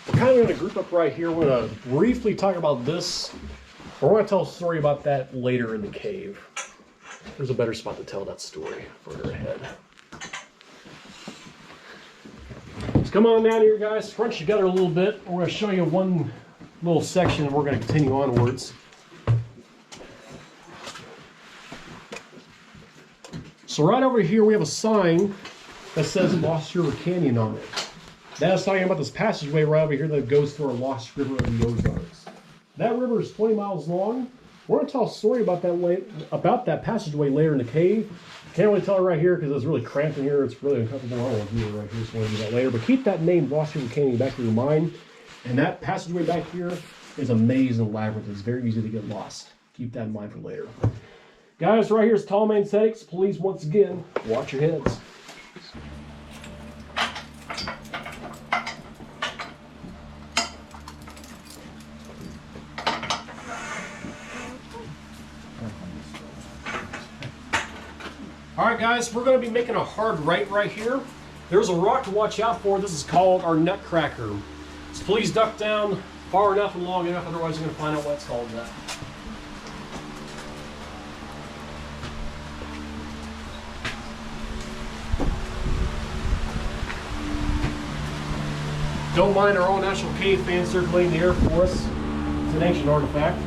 We're kind of going to group up right here. We're going to briefly talk about this. We're going to tell a story about that later in the cave. There's a better spot to tell that story further ahead. So come on down here, guys. Crunch together a little bit. We're going to show you one little section and we're going to continue onwards. So right over here we have a sign that says Lost River Canyon on it. That's talking about this passageway right over here that goes through our Lost River of the Ozarks. That river is 20 miles long. We're going to tell a story about that passageway later in the cave. Can't really tell it right here because it's really cramped in here. It's really uncomfortable. I don't want to do it right here, so we'll do that later. But keep that name, Lost River Canyon, back in your mind. And that passageway back here is a maze and labyrinth. It's very easy to get lost. Keep that in mind for later. Guys, right here is Tall Man Aesthetics. Please, once again, watch your heads. All right, guys, we're going to be making a hard right here. There's a rock to watch out for. This is called our nutcracker. So please duck down far enough and long enough, otherwise you're going to find out what's called that. Don't mind our own National Cave fan circulating the air for us. It's an ancient artifact.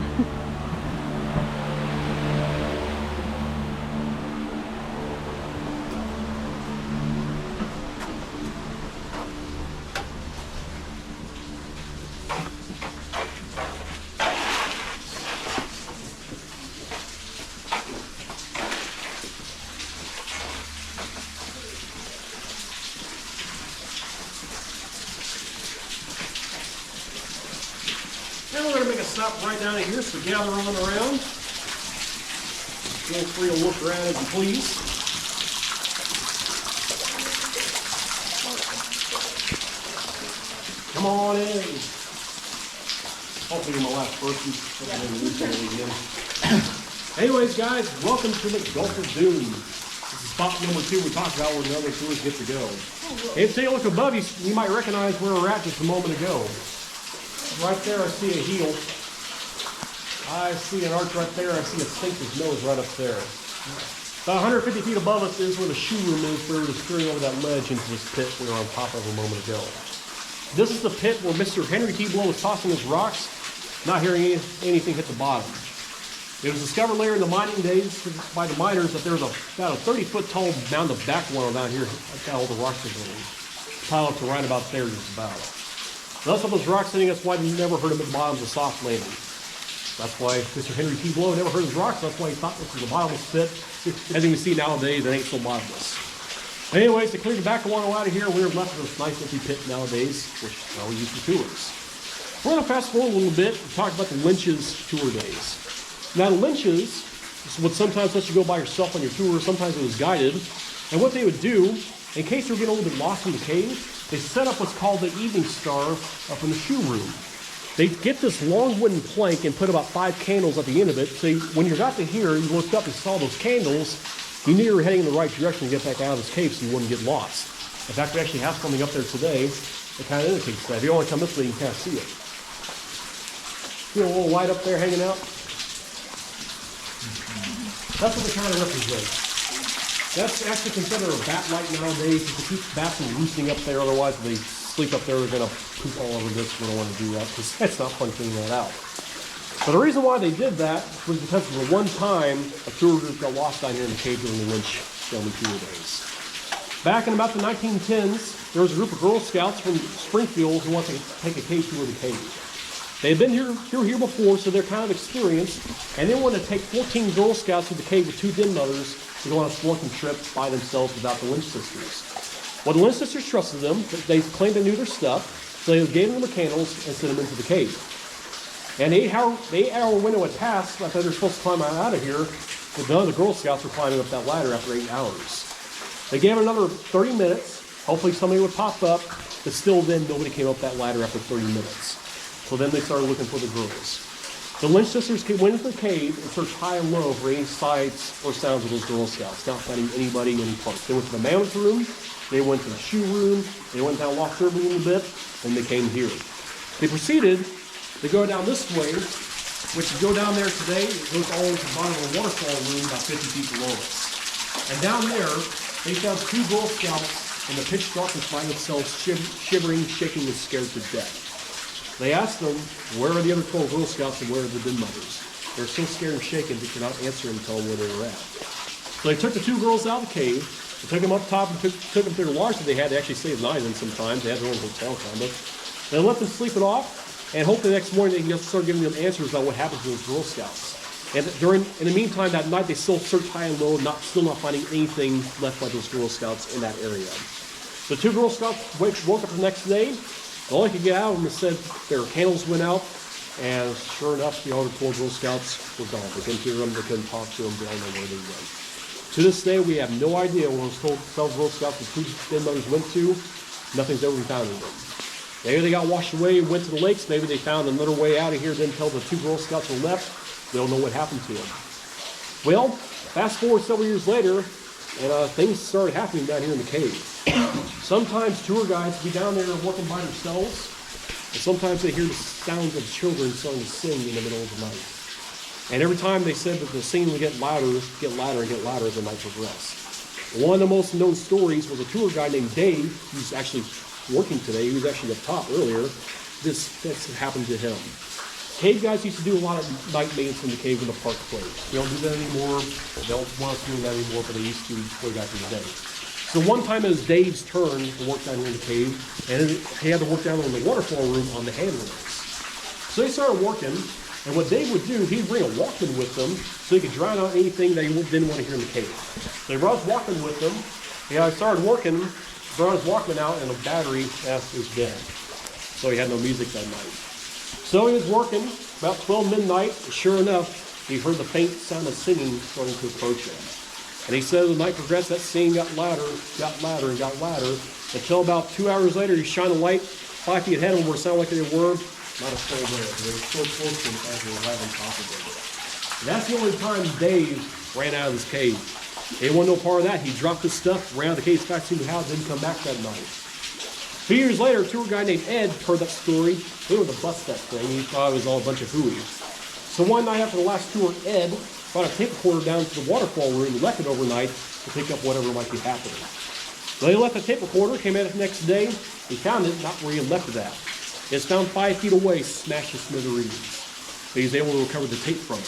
Now we're going to make a stop right down here, so gather on around. Feel free to look around as you please. Come on in. Hopefully you're my last person. Anyways, guys, welcome to the Gulf of Doom. This is spot number 2 we talked about where the other tours get to go. And if you take a look above you might recognize where we're at just a moment ago. Right there, I see a heel. I see an arch right there. I see a sphinx's nose right up there. About 150 feet above us is where the shoe room is, where we're just steering over that ledge into this pit we were on top of a moment ago. This is the pit where Mr. Henry T. Blow was tossing his rocks, not hearing anything hit the bottom. It was discovered later in the mining days by the miners that there was about a 30-foot tall mound of backwater down here. That's how all the rocks are going. Pile up to right about there, just about. Thus, all those rocks hitting us, why we never heard them at the bottom of a soft landing. That's why Mr. Henry T. Blow never heard his rocks. That's why he thought this was a bottomless pit. As you can see nowadays, it ain't so bottomless. Anyways, to clear the backwater out of here, we're left with this nice empty pit nowadays, which is how we use for tours. We're going to fast forward a little bit and talk about the Lynch's tour days. Now, the Lynch's would sometimes let you go by yourself on your tour. Sometimes it was guided. And what they would do, in case you were getting a little bit lost in the cave, they set up what's called the evening star up in the shoe room. They get this long wooden plank and put about 5 candles at the end of it. So when you got to here, you looked up and saw those candles, you knew you were heading in the right direction to get back out of this cave so you wouldn't get lost. In fact, we actually have something up there today that kind of indicates that. If you only come this way, you can't see it. See a little light up there hanging out? That's what they kind of represent. That's actually considered a bat light nowadays to keep bats from loosening up there. Otherwise, if they sleep up there, they're going to poop all over this. We don't want to do that because it's not fun cleaning that out. But the reason why they did that was because of the one time a tour group got lost down here in the cave during the Lynch filming tour days. Back in about the 1910s, there was a group of Girl Scouts from Springfield who wanted to take a cave tour of the cave. They had been here before, so they're kind of experienced, and they wanted to take 14 Girl Scouts to the cave with 2 den mothers to go on a spelunking trip by themselves without the Lynch sisters. Well, the Lynch sisters trusted them. They claimed they knew their stuff, so they gave them the candles and sent them into the cave. And the 8-hour window had passed. I thought they were supposed to climb out of here, but none of the Girl Scouts were climbing up that ladder after 8 hours. They gave it another 30 minutes. Hopefully somebody would pop up, but still then nobody came up that ladder after 30 minutes. So then they started looking for the girls. The Lynch sisters went into the cave and searched high and low for any sights or sounds of those Girl Scouts, not finding anybody in parts. They went to the mammoth room, they went to the shoe room, they went down Loch Derby a little bit, and they came here. They proceeded to go down this way, which you go down there today, it goes all into the bottom of the Waterfall Room about 50 feet below us. And down there, they found 2 Girl Scouts in the pitch darkness by themselves, shivering, shaking, and scared to death. They asked them, where are the other 12 Girl Scouts and where are the den mothers? They're so scared and shaken they could not answer and tell where they were at. So they took the 2 girls out of the cave, they took them up top and took them through the lodge that they had to actually stay the night in sometimes. They had their own hotel condo. They let them sleep it off, and hopefully the next morning they can just start giving them answers about what happened to those Girl Scouts. And in the meantime, that night they still searched high and low, still not finding anything left by those Girl Scouts in that area. The 2 Girl Scouts woke up the next day. All I could get out of them is said their candles went out, and sure enough, the other 4 Girl Scouts were gone. They couldn't hear them, they couldn't talk to them, they don't know where they went. To this day, we have no idea where those 12 Girl Scouts and 2 den mothers went to. Nothing's ever been found of them. Maybe they got washed away, went to the lakes, maybe they found another way out of here, didn't tell the 2 Girl Scouts were left. We don't know what happened to them. Well, fast forward several years later, and things started happening down here in the cave. Sometimes tour guides be down there working by themselves, and sometimes they hear the sounds of children starting to sing in the middle of the night. And every time they said that the singing would get louder, get louder, and get louder as the night progressed. One of the most known stories was a tour guide named Dave, who's actually working today. He was actually up top earlier. This happened to him. Cave guys used to do a lot of night maintenance in the cave when the park closed. They don't do that anymore. They don't want us doing that anymore, but they used to way back in the day. So one time it was Dave's turn to work down here in the cave, and he had to work down in the Waterfall Room on the handlers. So they started working, and what Dave would do, he'd bring a Walkman with them so he could drown out anything that he didn't want to hear in the cave. So he brought his Walkman with him. He started working, brought his Walkman out, and the battery was dead. So he had no music that night. So he was working, about 12 midnight, and sure enough, he heard the faint sound of singing starting to approach him. And he said as the night progressed, that singing got louder, and got louder, until about 2 hours later, he shined a light 5 feet ahead of him where it sounded like they were. Not a soul there. They were so close to him as they were right on top of him. And that's the only time Dave ran out of his cave. He didn't want no part of that. He dropped his stuff, ran out of the cave as fast as he knew how, didn't come back that night. 2 years later, a tour guide named Ed heard that story. He wanted to bust that thing. He thought it was all a bunch of hooey. So one night after the last tour, Ed brought a tape recorder down to the Waterfall Room and left it overnight to pick up whatever might be happening. So he left the tape recorder, came out the next day. He found it not where he had left it at. It's found 5 feet away, smashed to smithereens. But he was able to recover the tape from it.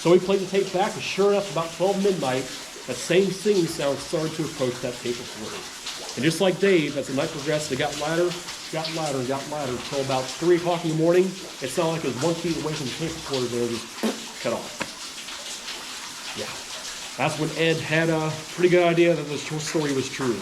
So he played the tape back, and sure enough, about 12 midnight, that same singing sound started to approach that tape recorder. And just like Dave, as the night progressed, it got louder, and got louder, until about 3 o'clock in the morning, it sounded like it was 1 feet away from the tape recorder, and it was cut off. Yeah, that's when Ed had a pretty good idea that the story was true.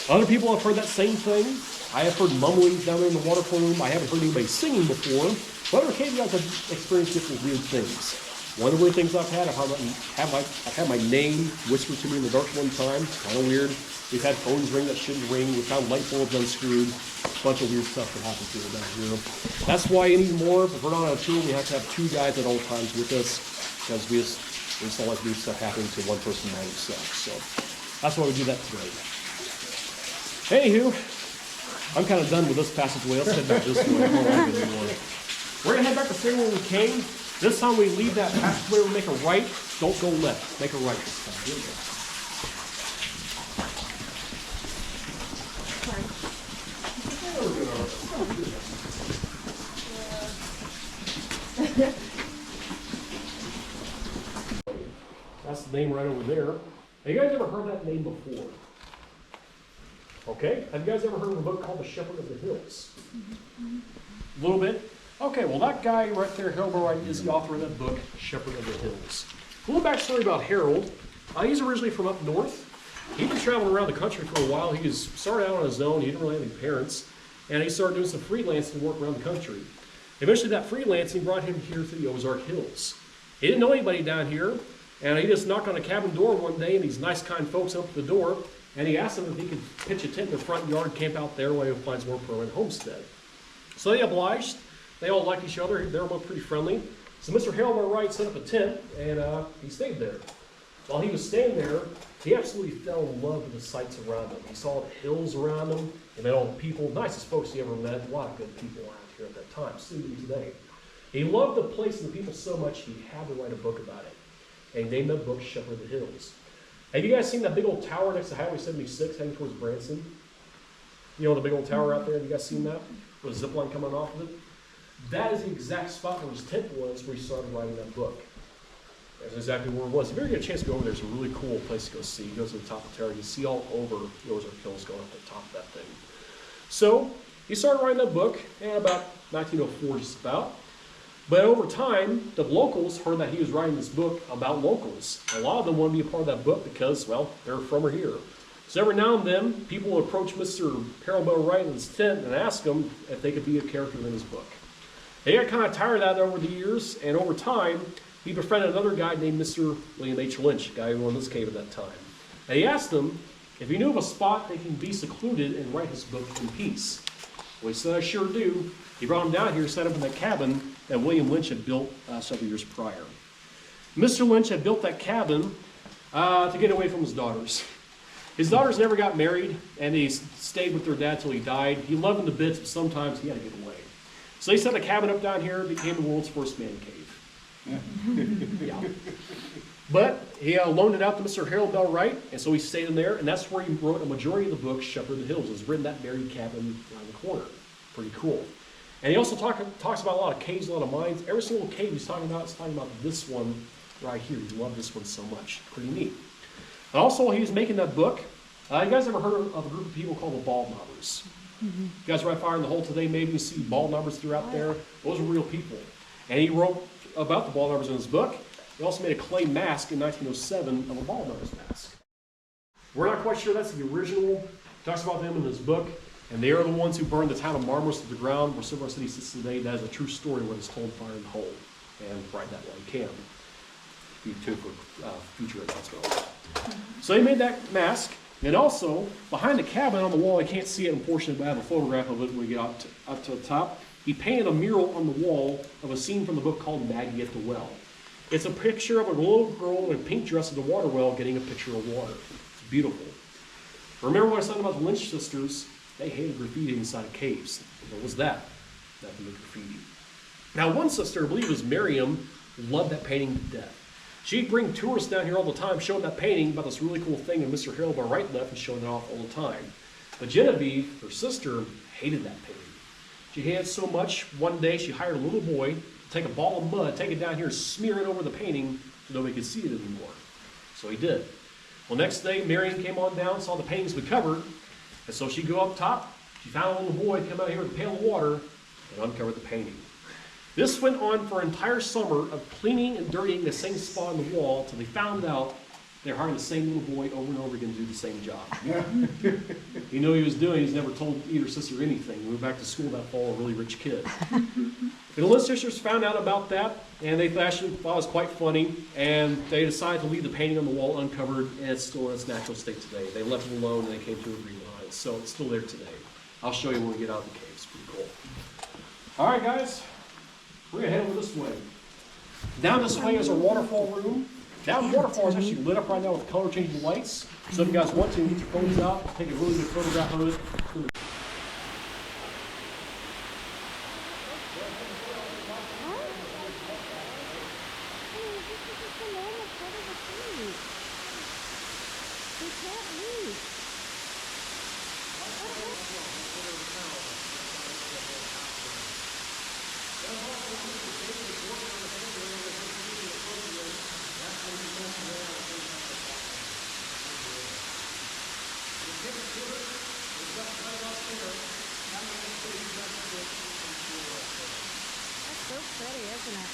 Other people have heard that same thing. I have heard mumblings down there in the Waterfall Room. I haven't heard anybody singing before, but other cave guys have experienced different weird things. One of the weird things I've had, I've had my name whispered to me in the dark one time. Kind of weird. We've had phones ring that shouldn't ring. We found light bulbs unscrewed. A bunch of weird stuff that happens to us down here. That's why anymore, if we're not on a tour, we have to have 2 guys at all times with us, because we just don't like weird stuff happening to one person by himself. So that's why we do that today. Anywho, I'm kind of done with this passageway. Let's head back this way. I don't like it anymore. We're going to head back the same way we came. This time we leave that passageway, we make a right. Don't go left. Make a right this time. Here we go. That's the name right over there. Have you guys ever heard that name before? Okay. Have you guys ever heard of a book called The Shepherd of the Hills? A little bit? Okay, well that guy right there, Harold Wright, is the author of that book, Shepherd of the Hills. A little backstory about Harold. He's originally from up north. He'd been traveling around the country for a while. He started out on his own. He didn't really have any parents. And he started doing some freelancing work around the country. Eventually that freelancing brought him here to the Ozark Hills. He didn't know anybody down here. And he just knocked on a cabin door one day, and these nice, kind folks opened the door, and he asked them if he could pitch a tent in the front yard, camp out there while he finds more permanent homestead. So they obliged. They all liked each other. They were both pretty friendly. So Mr. Harold Wright set up a tent, and he stayed there. While he was staying there, he absolutely fell in love with the sights around him. He saw the hills around him, and met all the people, nicest folks he ever met. A lot of good people around here at that time, still do today. He loved the place and the people so much, he had to write a book about it. And he named that book Shepherd of the Hills. Have you guys seen that big old tower next to Highway 76 heading towards Branson? You know the big old tower out there? Have you guys seen that? With a zip line coming off of it? That is the exact spot where his tent was where he started writing that book. That's exactly where it was. If you ever get a chance to go over there, it's a really cool place to go see. He goes to the top of the tower. You see all over the Ozark Hills going up the top of that thing. So he started writing that book in about 1904, just about. But over time, the locals heard that he was writing this book about locals. A lot of them wanted to be a part of that book because, well, they're from or here. So every now and then, people would approach Mr. Harold Wright in his tent and ask him if they could be a character in his book. They got kind of tired of that over the years, and over time, he befriended another guy named Mr. William H. Lynch, a guy who owned this cave at that time. And he asked him if he knew of a spot they can be secluded and write his book in peace. Well, he said, I sure do. He brought him down here, set up in that cabin that William Lynch had built several years prior. Mr. Lynch had built that cabin to get away from his daughters. His daughters never got married, and he stayed with their dad till he died. He loved them to bits, but sometimes he had to get away. So they set a cabin up down here, became the world's first man cave. Yeah. But he loaned it out to Mr. Harold Bell Wright, and so he stayed in there, and that's where he wrote a majority of the book, Shepherd of the Hills. It was written that buried cabin around the corner. Pretty cool. And he also talks about a lot of caves, a lot of mines. Every single cave he's talking about this one right here. He loved this one so much. Pretty neat. And also, while he was making that book, you guys ever heard of a group of people called the ball knobbers? Mm-hmm. You guys right fire in the hole today, maybe you see ball knobbers throughout there. Those are real people. And he wrote about the ball knobbers in his book. He also made a clay mask in 1907 of a ball knobber's mask. We're not quite sure that's the original. He talks about them in his book. And they are the ones who burned the town of Marmaris to the ground where Silver City sits today. That is a true story when it's told fire in the hole. And write that while you can. Be tuned for future announcements. So he made that mask. And also, behind the cabin on the wall, I can't see it unfortunately, but I have a photograph of it when we get up to the top. He painted a mural on the wall of a scene from the book called Maggie at the Well. It's a picture of a little girl in a pink dress at the water well getting a pitcher of water. It's beautiful. Remember what I said about the Lynch sisters? They hated graffiti inside of caves. What was that? Nothing but graffiti. Now, one sister, I believe it was Miriam, loved that painting to death. She'd bring tourists down here all the time, showing that painting about this really cool thing, and Mr. Harold Bell Wright left and showing it off all the time. But Genevieve, her sister, hated that painting. She hated it so much, one day she hired a little boy to take a ball of mud, take it down here, and smear it over the painting so nobody could see it anymore. So he did. Well, next day, Miriam came on down, saw the paintings we covered, and so she'd go up top, she found a little boy, come out here with a pail of water, and uncovered the painting. This went on for an entire summer of cleaning and dirtying the same spot on the wall until they found out they were hiring the same little boy over and over again to do the same job. Yeah. He knew what he was doing. He's never told either sister anything. He went back to school that fall, a really rich kid. The Lynch sisters found out about that, and they actually thought it was quite funny, and they decided to leave the painting on the wall uncovered, and it's still in its natural state today. They left it alone, and they came to agree on it, so it's still there today. I'll show you when we get out of the cave. It's pretty cool. All right, guys. We're going to head over this way. Down this way is our waterfall room. Down waterfall is actually lit up right now with color changing lights. So if you guys want to, get your phones out, take a really good photograph of it. So pretty, isn't it?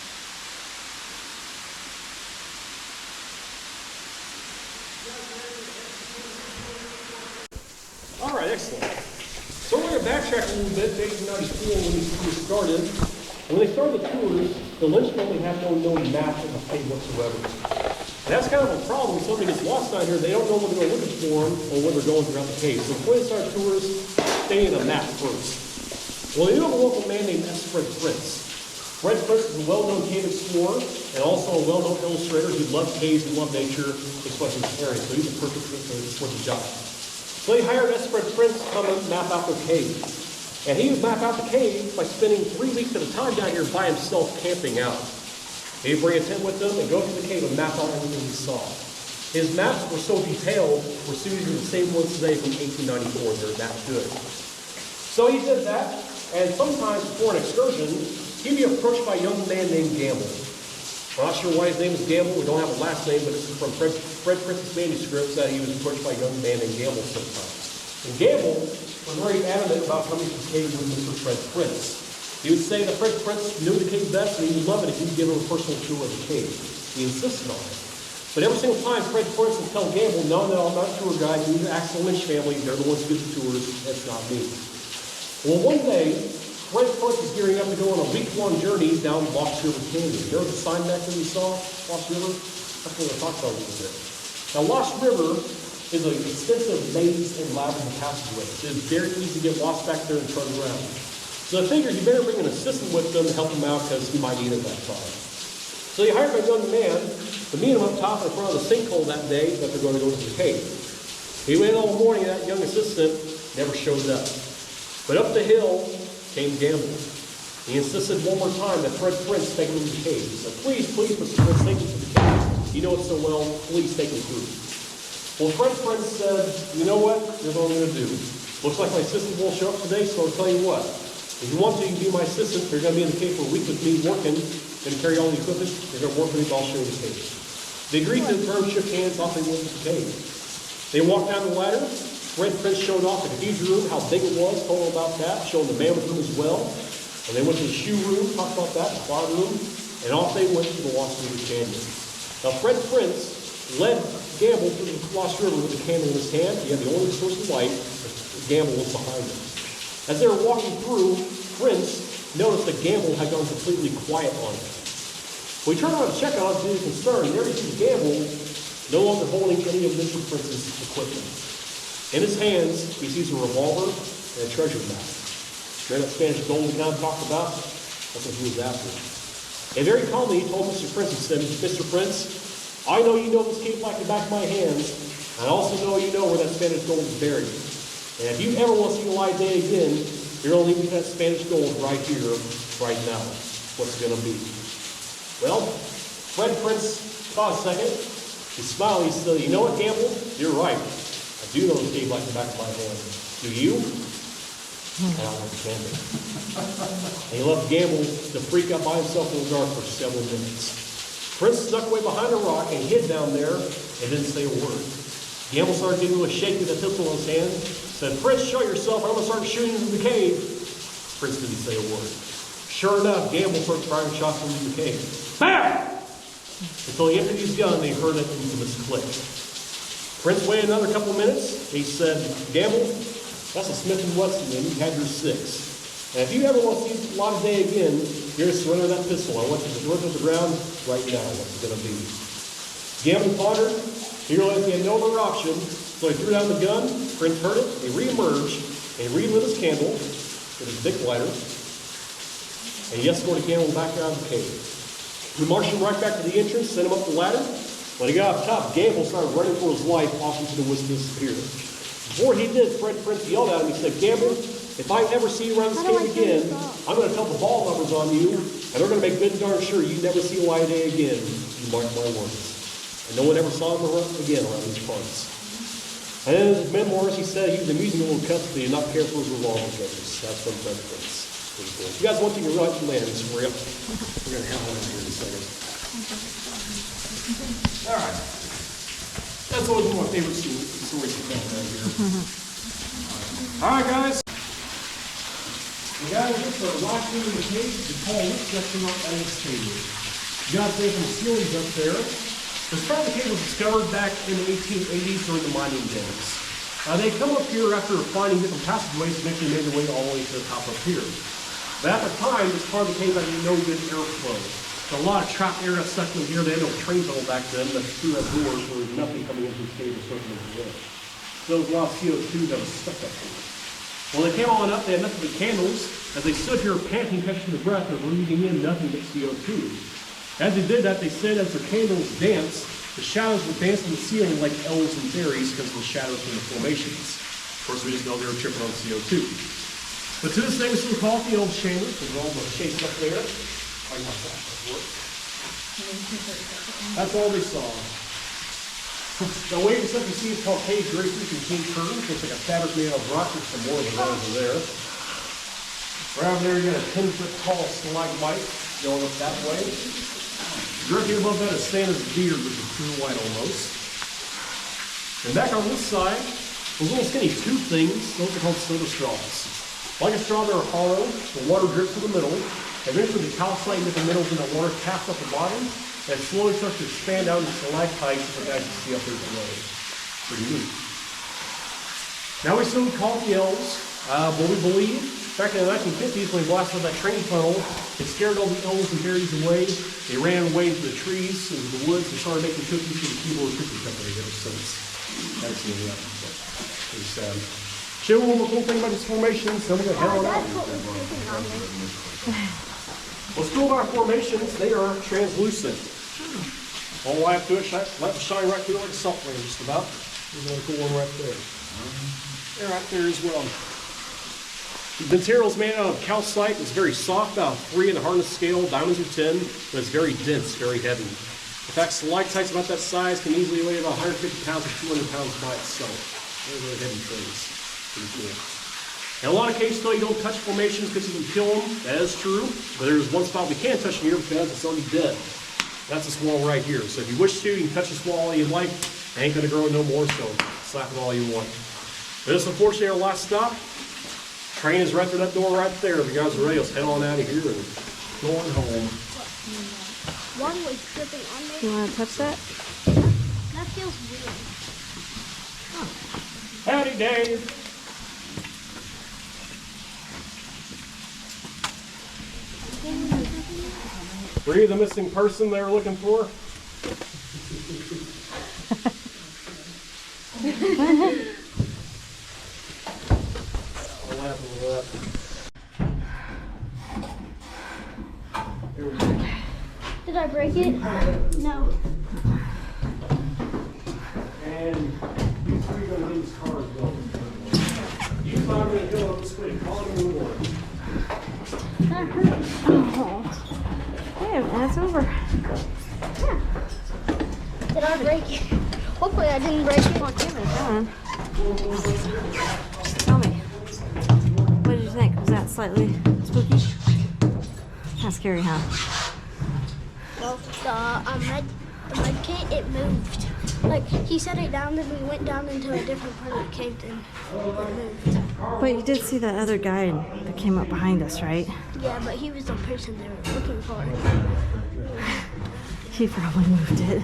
All right, excellent. So we're going to backtrack a little bit, maybe 94 when these tours started. And when they started the tours, the Lynch family had no known map of the cave whatsoever. And that's kind of a problem. If somebody gets lost down here, they don't know what they're looking for or where they're going throughout the cave. So before they start tours, they need a map first. Well, they knew of a local man named Fred Prince. Fred Prince is a well-known cave explorer and also a well-known illustrator who loved caves and loved nature, especially this area. So he's a perfect fit for the job. So he hired Fred Prince to come and map out the cave. And he would map out the cave by spending 3 weeks at a time down here by himself camping out. He'd bring a tent with him and go through the cave and map out everything he saw. His maps were so detailed, we're still using the same ones today from 1894. They're that good. So he did that, and sometimes before an excursion, he'd be approached by a young man named Gamble. I'm not sure why his name is Gamble. We don't have a last name, but it's from Fred Prince's manuscripts that he was approached by a young man named Gamble sometimes. And Gamble was very adamant about coming to the cave with Mr. Fred Prince. He would say that Fred Prince knew the cave best, and he would love it if he could give him a personal tour of the cave. He insisted on it. But every single time, Fred Prince would tell Gamble, no, I'm not a tour guide. You ask the Lynch family. They're the ones who get the tours. That's not me. Well, one day, Fred Prince is gearing up to go on a week-long journey down Lost River Canyon. You know the sign back that we saw, Lost River? That's what we're going to talk about a little bit. Now, Lost River is an extensive maze and labyrinth passageway. It's very easy to get lost back there and turn around. So I figured you better bring an assistant with them to help him out because he might need it that time. So he hired a young man to meet him up top in front of the sinkhole that day that they're going to go to the cave. He waited all morning, and that young assistant never showed up. But up the hill came Gamble. He insisted one more time that Fred Prince take him to the cave. He said, please, please, Mr. Prince, take me to the cave. You know it so well, please take me through. Well, Fred Prince said, you know what? Here's what I'm going to do. Looks like my assistant won't show up today, so I'll tell you what. If you want to, you can be my assistant. You're going to be in the cave for a week with me working. Going to carry all the equipment. You're going to work with me, I'll show you the cave. They agreed to the terms, shook hands, off they went to the cave. They walked down the ladder. Fred Prince showed off the cathedral room, how big it was, told them about that, showed them the mammoth room as well. And they went to the shoe room, talked about that, the cloud room, and off they went to the Lost River Canyon. Now Fred Prince led Gamble to the Lost River with a candle in his hand. He had the only source of light. Gamble was behind him. As they were walking through, Prince noticed that Gamble had gone completely quiet on him. When he turned around to check on him, he was concerned. There he sees Gamble no longer holding any of Mr. Prince's equipment. In his hands, he sees a revolver and a treasure map. Remember that Spanish gold we kind of talked about? That's what he was after. And very calmly, he told Mr. Prince, he said, Mr. Prince, I know you know this cave like the back of my hands. I also know you know where that Spanish gold is buried. And if you ever want to see the light of day again, you're going to leave me that Spanish gold right here, right now. What's it going to be? Well, Fred Prince thought a second. He smiled. He said, you know what, Gamble? You're right. I do know this cave like the back of my hand. Do you? I don't understand it. And he left Gamble to freak out by himself in the dark for several minutes. Prince snuck away behind a rock and hid down there and didn't say a word. Gamble started getting a shake with a pistol in his hand. Said, Prince, show yourself. I'm going to start shooting into the cave. Prince didn't say a word. Sure enough, Gamble started firing shots into the cave. Bam! Until he emptied his gun, they heard an infamous click. Prince waited another couple minutes. He said, Gamble, that's a Smith & Wesson, and you had your 6. And if you ever want to see the light of day again, you're going to surrender that pistol. I want you to throw it to the ground right now. What's it going to be? Gamble pondered. He realized he had no other option, so he threw down the gun. Prince heard it. He reemerged, and he relit his candle with his big lighter, and he escorted Gamble back out of the cave. He marched him right back to the entrance, sent him up the ladder. When he got up top, Gamble started running for his life off into the woods to disappear. Before he did, Fred Prince yelled at him. He said, Gamble, if I ever see you around this cave again, I'm going to tell the ball lovers on you, and they're going to make good darn sure you never see a light of day again. You mark my words. And no one ever saw him again around these parts. And in his memoirs, he said he was amusing a little cuss, but he did not care for his revolver cases. That's from Fred Prince. If you guys want to, you can write the lanterns for you. We're going to have one here in a second. All right. That's always one of my favorite stories to tell around here. All right, guys. The guy with the rock in the cave is called section up Elves Chamber. You got to say from the ceilings up there. This part of the cave was discovered back in the 1880s during the mining days. They come up here after finding different passageways and eventually made their way all the way to the top up here. But at the time, this part of the cave had no good airflow. So a lot of trapped air got stuck in here. They had no train tunnel back then that through that door, so there was nothing coming into this cave or something into the air. So there was a lot of CO2 that was stuck up here. When they came on up, they had nothing but candles. As they stood here panting, catching the breath, and breathing in nothing but CO2. As they did that, they said as the candles danced, the shadows would dance on the ceiling like elves and fairies because of the shadows from the formations. Of course, we just know they were tripping on CO2. But to this day, we still call it the Elves Chamber, because all the shapes up there. That's all they saw. The way stuff you see is called cave draperies and cave curtains. Looks like a fabric made of rock. There's some more of them over there. Right over there, you got a 10-foot tall stalagmite going up that way. Directly above that is Santa's beard, which is pure white almost. And back on this side, those little skinny tube things, those are called soda straws. Like a straw, they're hollow, the water drips to the middle, eventually the calcite into the middle, and the water taps up the bottom, and it slowly starts to expand out into stalactites, as you guys can see up there below. Pretty neat. Now we still call it the elves, but we believe back in the 1950s, when we blasted that train tunnel, it scared all the elves and fairies away. They ran away into the trees, into the woods, and started making cookies for the Keyboard Cookie Company ever since. That's the end of that. Pretty sad. Show you one more cool thing about these formations, then we're going to head on out. What's cool about our formations, they are translucent. All the way up to it, let it shine right through like a salt lamp just about. There's another cool one right there. They're right there as well. The material is made out of calcite. It's very soft, about 3 in the hardness scale. Diamonds are 10, but it's very dense, very heavy. In fact, stalactites about that size can easily weigh about 150 pounds to 200 pounds by itself. Very, very heavy things. Pretty cool. In a lot of cases, though, you don't touch formations because you can kill them. That is true. But there's one spot we can touch here because it's already dead. That's this wall right here. So if you wish to, you can touch this wall all you like. It ain't going to grow no more, so slap it all you want. But this is unfortunately our last stop. Train is right through that door right there. If you guys are ready, let's head on out of here and going home. One was dripping on me. You want to touch that? That feels weird. Howdy, Dave. Were you the missing person they were looking for? Did I break it? No. And you three are going to need these cars built. You five are going to go up this way. Call it in the morning. That hurt. Oh. Hey, that's over. Yeah. Did I break it? Hopefully I didn't break it. Well, give it on. Tell me. What did you think? Was that slightly spooky? Not scary, huh? Well, the med kit, it moved. Like, he set it down, then we went down into a different part of the cave, and it moved. But you did see that other guy that came up behind us, right? Yeah, but he was the person they were looking for. He probably moved it.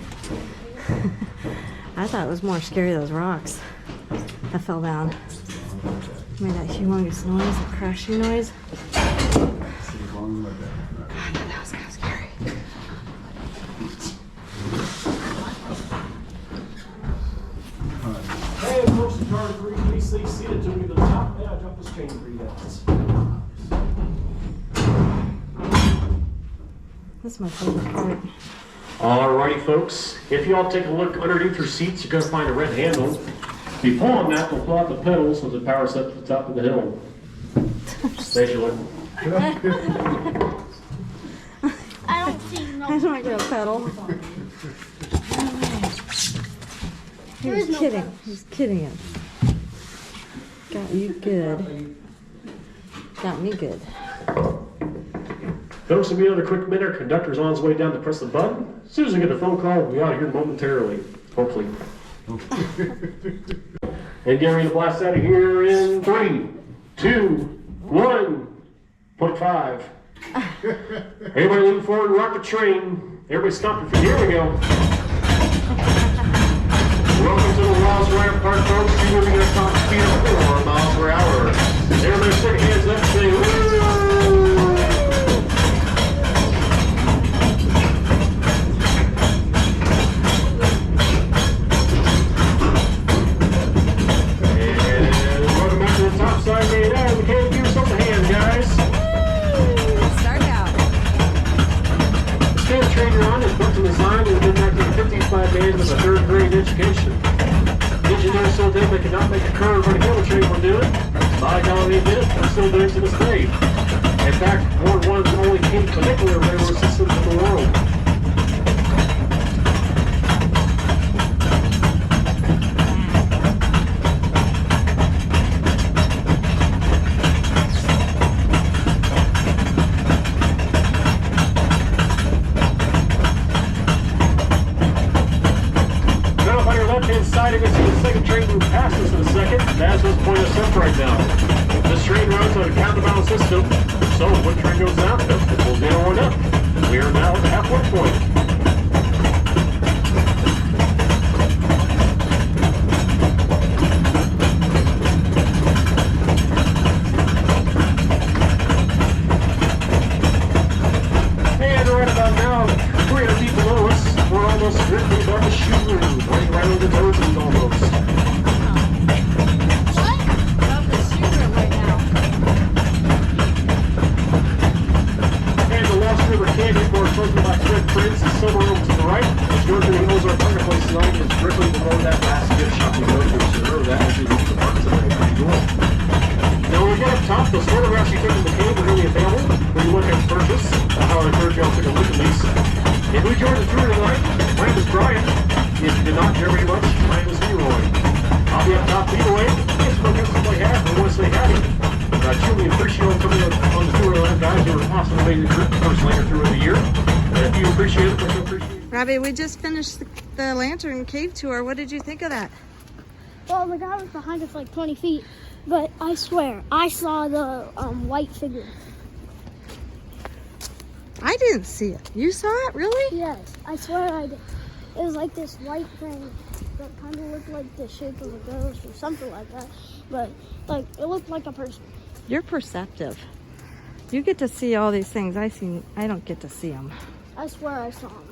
I thought it was more scary, those rocks that fell down. Made that humongous noise, that crashing noise. God, that was kind of scary. Hey, approach the car 3, please stay seated until we get to the top. Yeah, I dropped this chain for you guys. This is my favorite part. Alrighty, folks. If y'all take a look underneath your seats, you're going to find a red handle. If you pull on that, they'll pull out the pedals so the power's up to the top of the hill. There's your look. I don't see no. I'm not gonna pedal. He was kidding. He was kidding us. Got you good. Got me good. Folks, will be another quick minute. Our conductor's on his way down to press the button. As soon as we get the phone call, we'll be out of here momentarily. Hopefully. And get ready to blast out of here in 3, 2, 1. Point 5. Everybody moving forward and rock the train. Everybody stop your feet. Here we go. Welcome to the Ross Rampart, folks. You're moving at top speed of 4 miles per hour. Everybody stick your hands up and say, woo! Topside made out. We can't give yourself a hand, guys. Start out. The skate train you're on is built and designed within 1955 days with a 3rd grade education. Engineers so dead they could not make a curve on the hill train we're doing. By God, they did. We're still doing to this day. In fact, we're one of the only nuclear railroad systems in the world. Inside of it, see the second train move past us in a second. That's what's pointing us up right now. This train runs on a counterbalance system, so when the train goes down, it pulls the other one up. We are now at the halfway point. And right about now, 300 feet below us, we're almost directly above the shoe room, right over the toes almost. What? Love the shoe room right now. And the Lost River Canyon, we're talking about footprints and silver over to the right. It's going to for that last gift shop you go to, sir, or that actually looks the parts of it pretty cool. Now when we get up top, those photographs you took in the cave are going to be available when you want to purchase. How I encourage you all to take a look at these. If we joined the tour tonight, my name is Brian. If you did not care very much, my name is Leroy. I'll be up top either way. Thanks for listening to my hat. I want to say howdy. I truly appreciate all coming on the tour tonight, guys. You were an awesome, amazing group the first later through the year. And if you appreciate it, I appreciate it. Robbie, we just finished the lantern cave tour. What did you think of that? Well, the guy was behind us like 20 feet, but I swear, I saw the white figure. I didn't see it. You saw it? Really? Yes, I swear I did. It was like this white thing that kind of looked like the shape of a ghost or something like that. But, like, it looked like a person. You're perceptive. You get to see all these things. I don't get to see them. I swear I saw him.